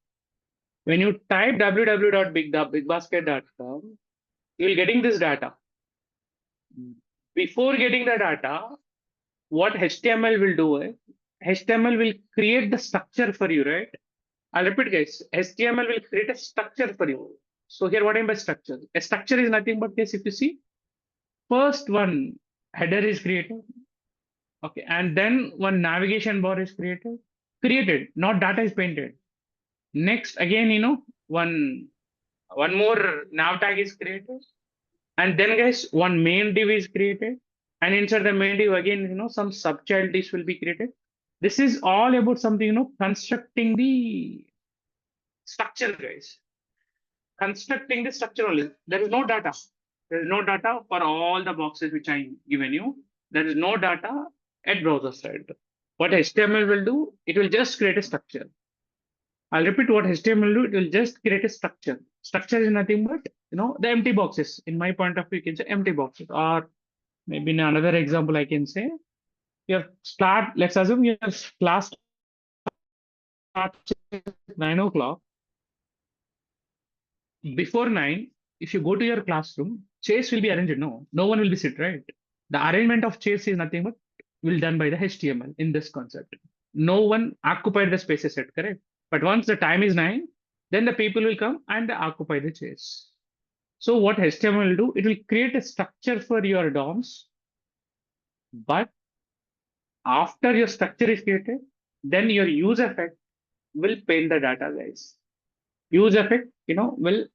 When you type www.bigbasket.com, you're getting this data. Before getting the data, what HTML will do is HTML will create the structure for you, right? I'll repeat, guys. HTML will create a structure for you. So here, what I mean by structure? A structure is nothing but this. If you see, first one header is created, okay, and then one navigation bar is created, not data is painted. Next, again, one more nav tag is created, and then guys, one main div is created, and inside the main div again, some subchild divs will be created. This is all about something, constructing the structure, guys. Constructing the structure only. There is no data. There is no data for all the boxes which I given you. There is no data at browser side. What HTML will do, it will just create a structure. I'll repeat what HTML will do, it will just create a structure. Structure is nothing but, the empty boxes. In my point of view, you can say empty boxes. Or maybe in another example, I can say, let's assume your class starts at 9 o'clock. Before 9, if you go to your classroom, chairs will be arranged. No one will be sit, right? The arrangement of chairs is nothing but will done by the HTML in this concept. No one occupied the spaces set, correct? But once the time is 9, then the people will come and occupy the chairs. So what HTML will do, it will create a structure for your DOMs. But after your structure is created, then your use effect will paint the data, guys. Use effect, will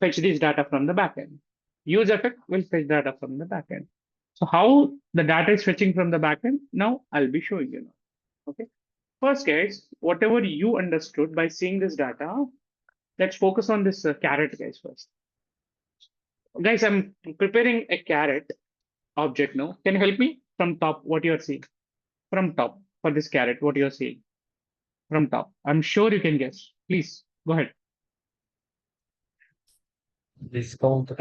fetch this data from the backend. Use effect will fetch data from the backend. So how the data is fetching from the backend, now I'll be showing you now. Okay. First, guys, whatever you understood by seeing this data, let's focus on this caret, guys, first. Guys, I'm preparing a caret object now. Can you help me from top what you're seeing? From top for this caret, what you're seeing? From top. I'm sure you can guess. Please go ahead. Discount.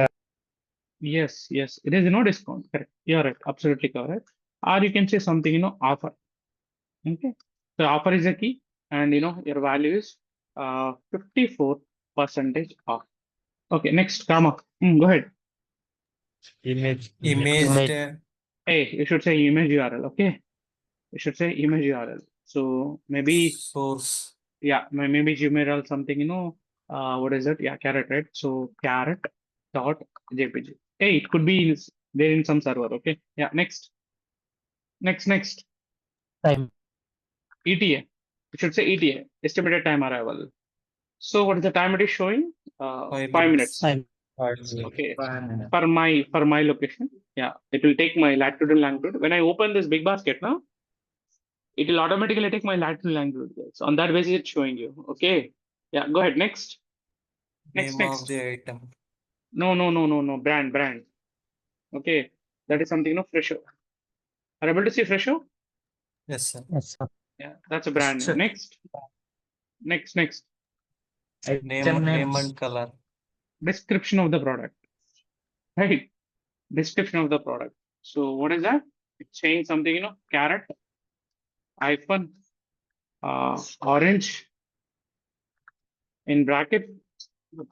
Yes, it is no discount. Correct. You're right. Absolutely correct. Or you can say something, offer. Okay. So offer is a key, and your value is 54% off. Okay. Next, Kama. Go ahead. Image. Image Image. tag. Hey, you should say image URL, okay? You should say image URL. So maybe, Source. yeah, maybe Gmail or something, what is it? Yeah, carrot, right? So carrot dot JPG. Hey, it could be there in some server, okay? Yeah, next. Next. Time. ETA. You should say ETA, estimated time arrival. So what is the time it is showing? 5 minutes. Time. Okay. For my location. Yeah, it will take my latitude and longitude. When I open this big basket now, it will automatically take my latitude and longitude. So on that basis, it's showing you. Okay. Yeah, go ahead. Next. Name Next. of the item. No. Brand. Okay. That is something, Fresho. Are you able to see Fresho? Yes, sir. Yes, sir. Yeah, that's a brand name. Sure. Next. Name and color. Description of the product. Right. Description of the product. So what is that? It's saying something, carrot, hyphen, orange, in bracket,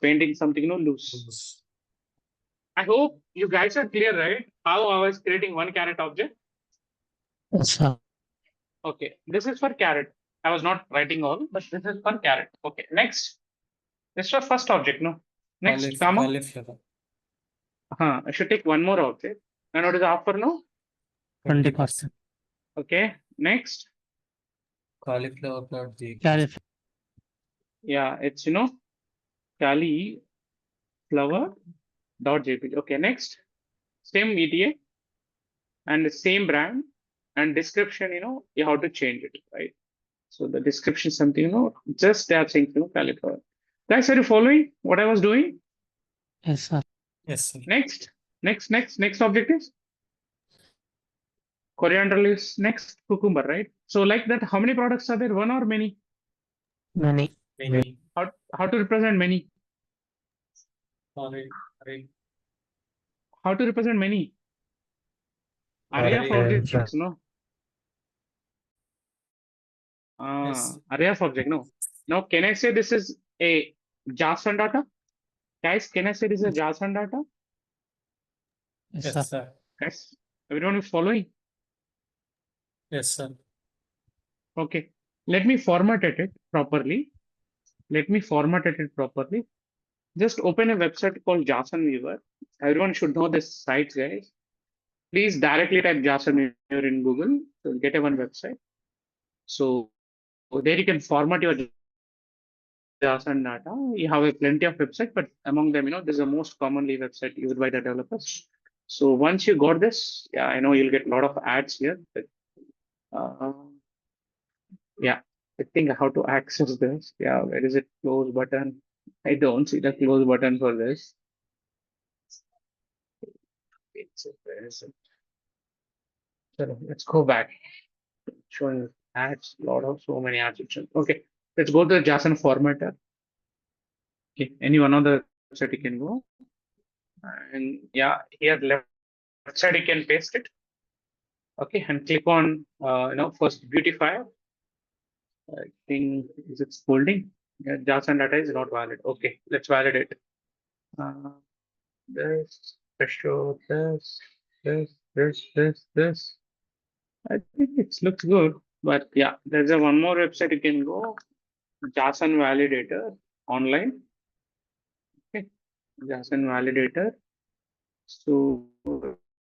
painting something, loose. I hope you guys are clear, right? How I was creating one carrot object. Yes, sir. Okay, this is for carrot. I was not writing all, but this is for carrot. Okay, next. This is for first object, no? Next, comma. Cauliflower. I should take one more object. And what is after now? 20%. Okay, next. Cauliflower plot. Cauliflower. Yeah, it's, cauliflower.jpg. Okay, next. Same ETA and the same brand and description, you have to change it, right? So the description is something, just they are saying, cauliflower. Guys, are you following what I was doing? Yes, sir. Yes, sir. Next object is coriander leaves. Next, cucumber, right? So like that, how many products are there? One or many? Many. Many. How to represent many? Array. How to represent many? Array of Array. objects, no? Yes. Array of object, no. Now, can I say this is a JSON data? Guys, can I say this is a JSON data? Yes, Yes, sir. sir. Guys, everyone is following? Yes, sir. Okay, let me format it properly. Just open a website called JSON Viewer. Everyone should know this site, guys. Please directly type JSON Viewer in Google to get a one website. So there you can format your JSON data. You have a plenty of websites, but among them, this is the most commonly website used by the developers. So once you got this, yeah, I know you'll get a lot of ads here. But, yeah, I think how to access this. Yeah, where is it? Close button. I don't see the close button for this. Where is it? So let's go back. Showing ads, so many ads. Okay, let's go to the JSON formatter. Okay, any one of the website you can go. And yeah, here left side you can paste it. Okay, and click on first beautifier. I think is it holding? Yeah, JSON data is not valid. Okay, let's validate. This, show this. I think it looks good, but yeah, there's a one more website you can go. JSON validator online. Okay, JSON validator. So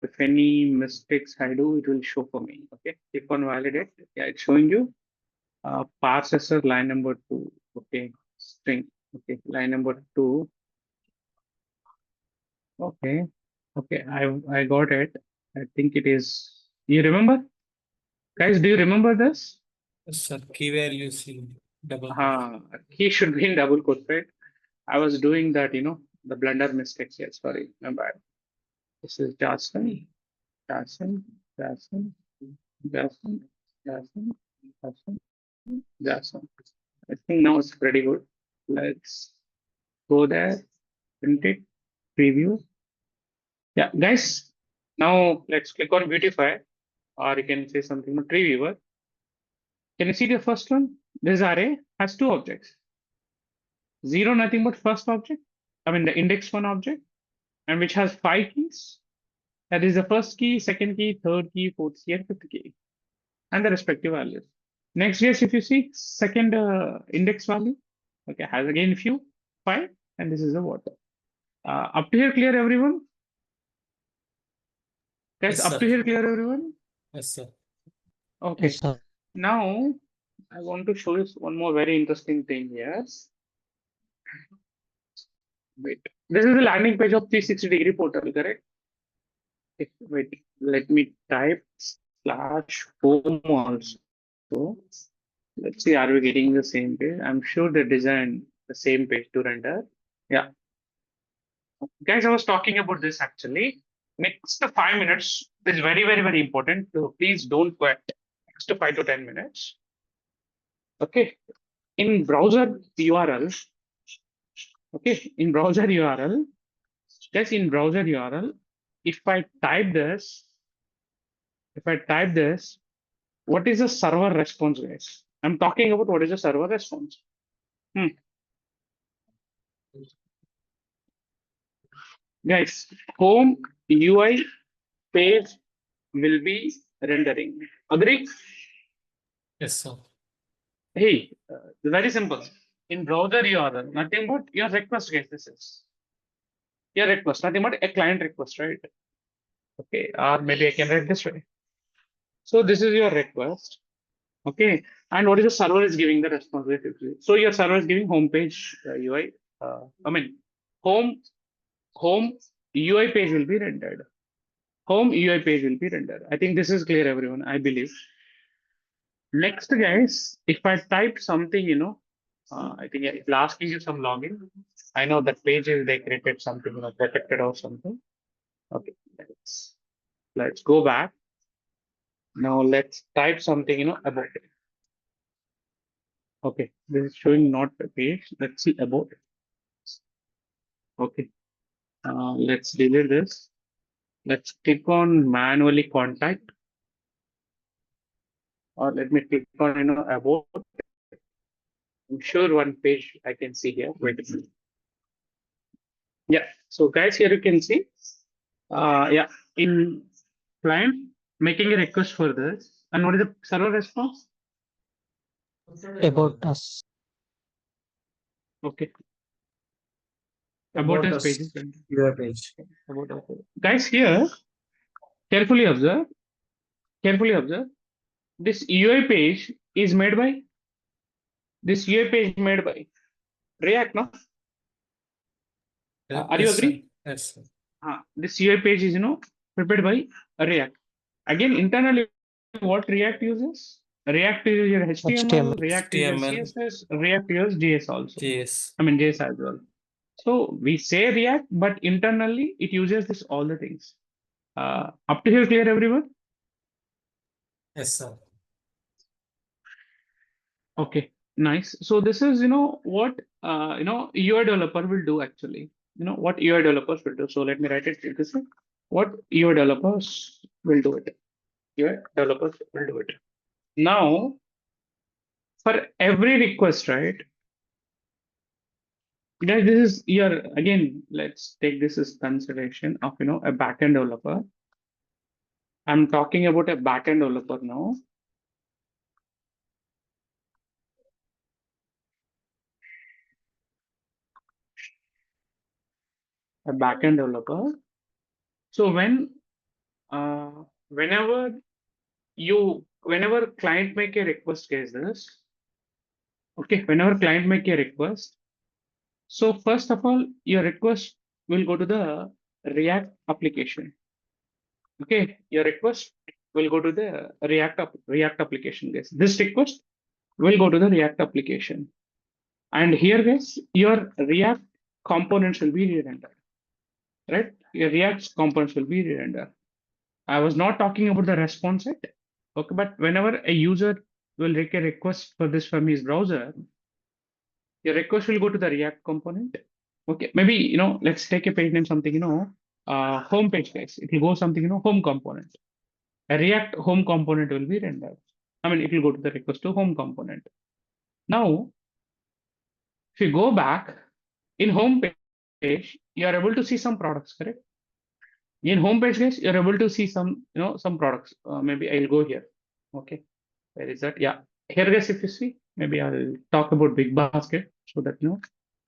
if any mistakes I do, it will show for me. Okay, click on validate. Yeah, it's showing you. Parsser line number 2. Okay, string. Okay, line number 2. Okay, I got it. I think it is. You remember, guys? Do you remember this? Yes, sir. Key values in double. Key should be in double quote, right? I was doing that, the blunder mistakes. Yes, sorry, my bad. This is JSON. I think now it's pretty good. Let's go there, print it, preview. Yeah, guys, now let's click on Beautify, or you can say something on Tree Viewer. Can you see the first one? This array has two objects. 0, nothing but first object. I mean the index 1 object, and which has 5 keys. That is the first key, second key, third key, fourth key, and fifth key, and the respective values. Next, guys, if you see second index value, okay, has again few, 5, and this is the water. Up to here, clear everyone? Guys, Yes, up sir. to here, clear everyone? Yes, sir. Okay. Yes, sir. Now, I want to show you one more very interesting thing here. Wait, this is the landing page of 360-degree portal, correct? Wait, let me type /home also. Let's see, are we getting the same page? I'm sure they designed the same page to render. Yeah. Guys, I was talking about this actually. Next 5 minutes is very important. So please don't quit. Next 5 to 10 minutes. Okay. In browser URL. Okay. In browser URL. Guys, in browser URL, if I type this, what is the server response, guys? I'm talking about what is the server response. Guys, home UI page will be rendering. Agree? Yes, sir. Hey, very simple. In browser URL, nothing but your request, guys. This is your request, nothing but a client request, right? Okay, or maybe I can write this way. So this is your request. Okay, and what is the server is giving the response basically. So your server is giving home page UI. I mean, home UI page will be rendered. Home UI page will be rendered. I think this is clear, everyone. I believe. Next, guys, if I type something, I think it will ask you some login. I know that page is they created something, protected or something. Okay, let's go back. Now let's type something, about it. Okay, this is showing not the page. Let's see about it. Okay, let's delete this. Let's click on manually contact, or let me click on, about. I'm sure one page I can see here. Wait a minute. Yeah. So guys, here you can see, yeah, in client making a request for this, and what is the server response? About us. Okay. About us page. Your page. About us. Guys, here, carefully observe. This UI page is made by. This UI page made by React, no? Are you Yes, sir. agree? Yes, sir. This UI page is, prepared by React. Again, internally, what React uses? React uses your HTML, React uses HTML. CSS, React uses JS also. JS. I mean, JS as well. So we say React, but internally it uses this all the things. Up to here, clear, everyone? Yes, sir. Okay, nice. So this is, what UI developer will do actually. What UI developers will do. So let me write it this way. What UI developers will do it. UI developers will do it. Now, for every request, right? Guys, this is your, again, let's take this as consideration of, a backend developer. I'm talking about a backend developer now. A backend developer. So whenever client make a request cases, okay, whenever client make a request, so first of all, your request will go to the React application. Okay, your request will go to the React application, guys. This request will go to the React application. And here, guys, your React components will be re-rendered, right? Your React components will be re-rendered. I was not talking about the response yet. Okay, but whenever a user will make a request for this from his browser, your request will go to the React component. Okay, maybe, let's take a page name something, home page, guys. It will go something, home component. A React home component will be rendered. I mean, it will go to the request to home component. Now, if you go back in home page, you are able to see some products, correct? In homepage, guys, you're able to see some, some products. Maybe I'll go here. Okay, where is that? Yeah, here, guys, if you see, maybe I'll talk about Big Basket so that you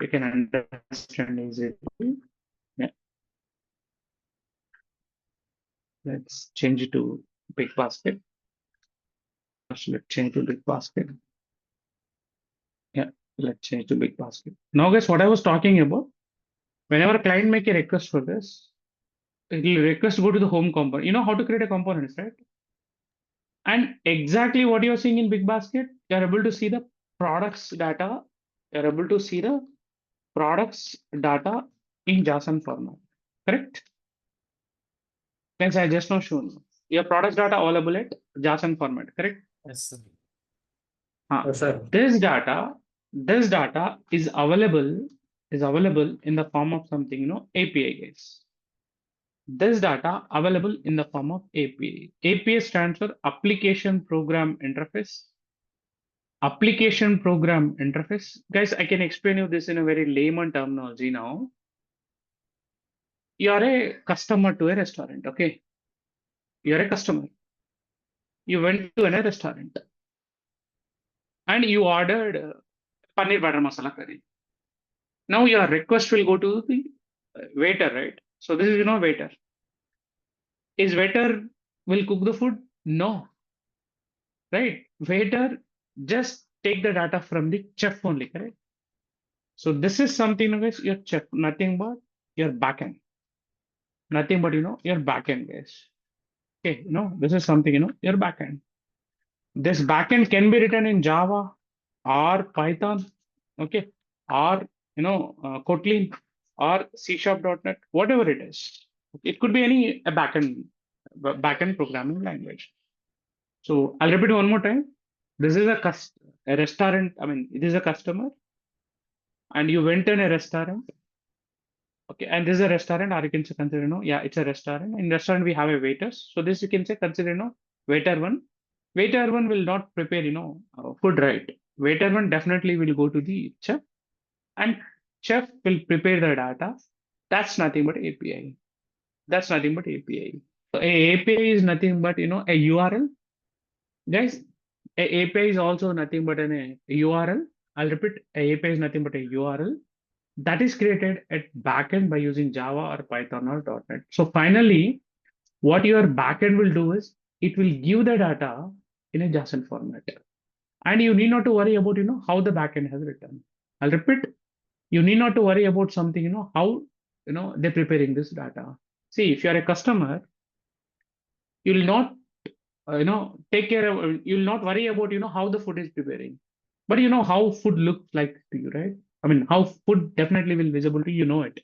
can understand easily. Yeah, let's change it to Big Basket. Let's change to Big Basket. Yeah, let's change to Big Basket. Now, guys, what I was talking about, whenever a client make a request for this, it will request go to the home component. You know how to create a component, right? And exactly what you're seeing in Big Basket, you're able to see the products data. You're able to see the products data in JSON format, correct? Since I just now shown you. Your products data available at JSON format, correct? Yes, sir. Yes, sir. This data is available in the form of something, API, guys. This data available in the form of API. API stands for Application Program Interface. Application Program Interface. Guys, I can explain you this in a very layman terminology now. You are a customer to a restaurant, okay? You are a customer. You went to a restaurant and you ordered paneer butter masala curry. Now your request will go to the waiter, right? So this is, waiter. Is waiter will cook the food? No, right? Waiter just take the data from the chef only, correct? So this is something, guys, your chef, nothing but your backend. Nothing but, your backend, guys. Okay, this is something, your backend. This backend can be written in Java or Python, okay, or, Kotlin or C#.NET, whatever it is. It could be any a backend programming language. So I'll repeat one more time. This is a restaurant. I mean, it is a customer, and you went in a restaurant. Okay, and this is a restaurant, or you can say consider, yeah, it's a restaurant. In restaurant, we have a waiters. So this you can say consider, waiter one. Waiter one will not prepare, food, right? Waiter one definitely will go to the chef, and chef will prepare the data. That's nothing but API. That's nothing but API. So a API is nothing but, a URL. Guys, a API is also nothing but a URL. I'll repeat, a API is nothing but a URL that is created at backend by using Java or Python or .NET. So finally, what your backend will do is it will give the data in a JSON format. And you need not to worry about, how the backend has written. I'll repeat, you need not to worry about something, how, they're preparing this data. See, if you're a customer, you will not, take care of, you'll not worry about, how the food is preparing. But you know how food looks like to you, right? I mean, how food definitely will visible to you, it.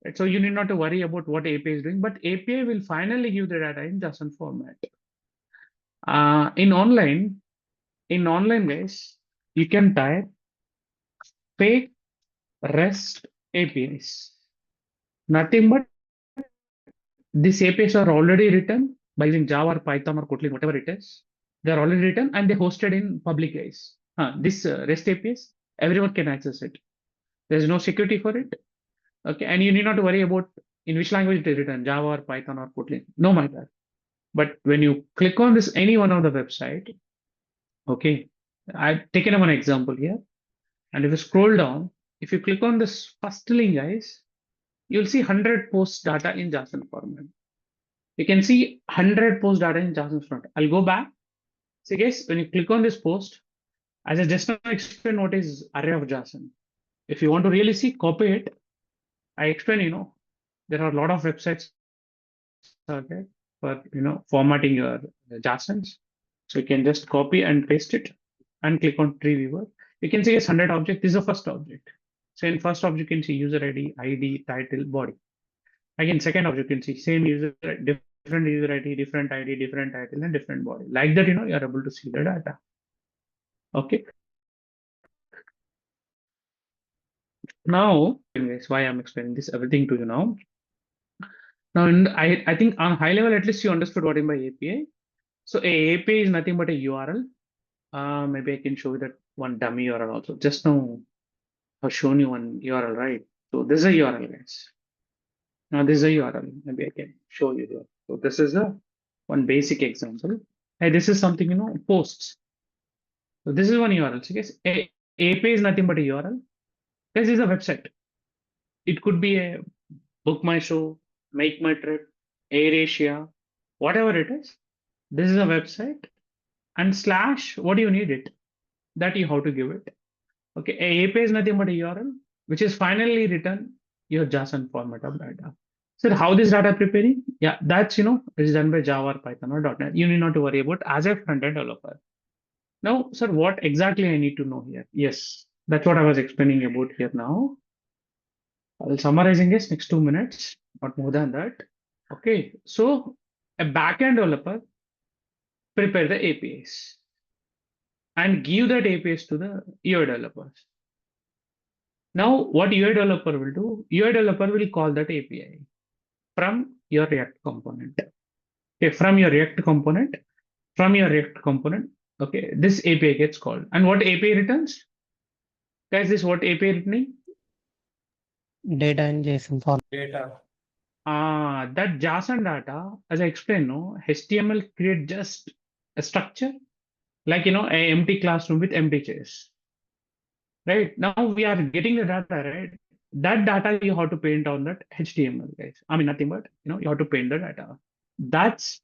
Right? So you need not to worry about what API is doing, but API will finally give the data in JSON format. In online, guys, you can type fake REST APIs. Nothing but these APIs are already written by using Java or Python or Kotlin, whatever it is. They're already written and they hosted in public, guys. This REST APIs, everyone can access it. There's no security for it. Okay, and you need not to worry about in which language it is written, Java or Python or Kotlin, no matter. But when you click on this, any one of the website, okay, I've taken one example here. And if you scroll down, if you click on this first link, guys, you'll see 100 post data in JSON format. You can see 100 post data in JSON format. I'll go back. See, guys, when you click on this post, as I just now explained what is array of JSON. If you want to really see, copy it. I explain, there are a lot of websites okay, for formatting your JSONs. So you can just copy and paste it and click on tree viewer. You can see it's 100 object. This is the first object. So in first object, you can see user ID, title, body. Again, second object, you can see same user, different user ID, different ID, different title, and different body. Like that, you are able to see the data. Okay. Now, anyways, why I'm explaining this everything to you now. Now, I think on high level, at least you understood what I mean by API. So a API is nothing but a URL. Maybe I can show you that one dummy URL also. Just now, I've shown you one URL, right? So this is a URL, guys. Now this is a URL. Maybe I can show you here. So this is a one basic example. Hey, this is something, posts. So this is one URL. So guys, API is nothing but a URL. This is a website. It could be a book my show, make my trip, AirAsia, whatever it is. This is a website. And slash, what do you need it? That you have to give it. Okay, a API is nothing but a URL, which is finally written your JSON format of data. So how this data preparing? Yeah, that's is done by Java or Python or .NET. You need not to worry about as a front-end developer. Now, sir, what exactly I need to know here? Yes, that's what I was explaining about here now. I'll summarizing this next 2 minutes, not more than that. Okay, so a backend developer prepare the APIs and give that APIs to the UI developers. Now, what UI developer will do? UI developer will call that API from your React component. Okay, from your React component, okay, this API gets called. And what API returns? Guys, this what API returning? Data in JSON format. Data. That JSON data, as I explained, HTML create just a structure, like an empty classroom with empty chairs. Right now we are getting the data, right? That data you have to paint on that HTML, guys. I mean nothing but you have to paint the data. That's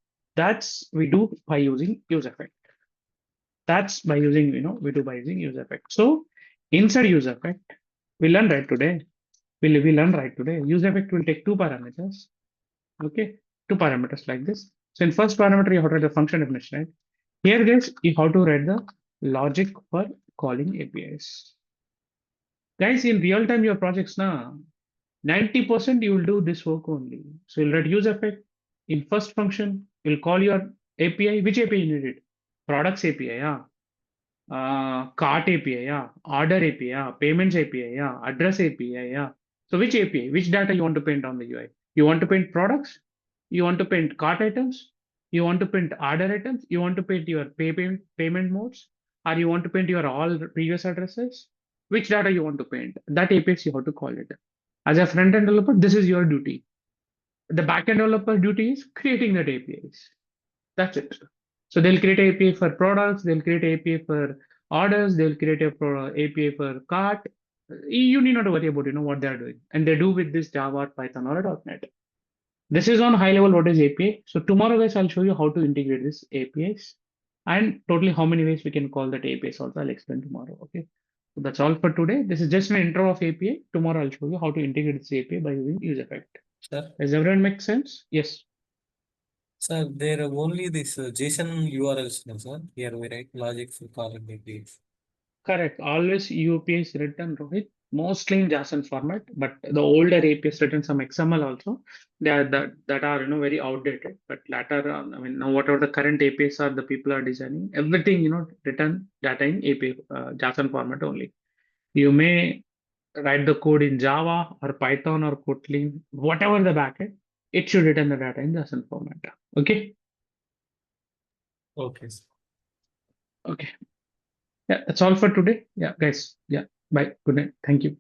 we do by using use effect. That's by using we do by using use effect. So inside use effect, we learn right today. We learn right today. Use effect will take 2 parameters. Okay, 2 parameters like this. So in first parameter you have to write the function definition, right? Here, guys, you have to write the logic for calling APIs. Guys, in real time, your projects now, 90% you will do this work only. So you'll write use effect. In first function, you'll call your API. Which API you need it? Products API, yeah. Cart API, yeah. Order API, yeah. Payments API, yeah. Address API, yeah. So which API? Which data you want to paint on the UI? You want to paint products? You want to paint cart items? You want to paint order items? You want to paint your payment modes? Or you want to paint your all previous addresses? Which data you want to paint? That APIs you have to call it. As a front-end developer, this is your duty. The back-end developer duty is creating that APIs. That's it. So they'll create API for products, they'll create API for orders, they'll create a API for cart. You need not to worry about what they're doing. And they do with this Java or Python or a .NET. This is on high level what is API. So tomorrow, guys, I'll show you how to integrate this APIs and totally how many ways we can call that APIs also. I'll explain tomorrow. Okay. So that's all for today. This is just an intro of API. Tomorrow I'll show you how to integrate this API by using use effect. Sir, Does everyone make sense? Yes. sir, there are only this JSON URLs, no, sir. Here we write logic for calling APIs. Correct. Always UPI is written, Rohit, mostly in JSON format, but the older API is written some XML also. They are that are very outdated. But later on, I mean, now whatever the current APIs are, the people are designing everything written data in API JSON format only. You may write the code in Java or Python or Kotlin, whatever the backend, it should return the data in JSON format. Okay. Okay, sir. Okay. Yeah, that's all for today. Yeah, guys. Yeah. Bye. Good night. Thank you.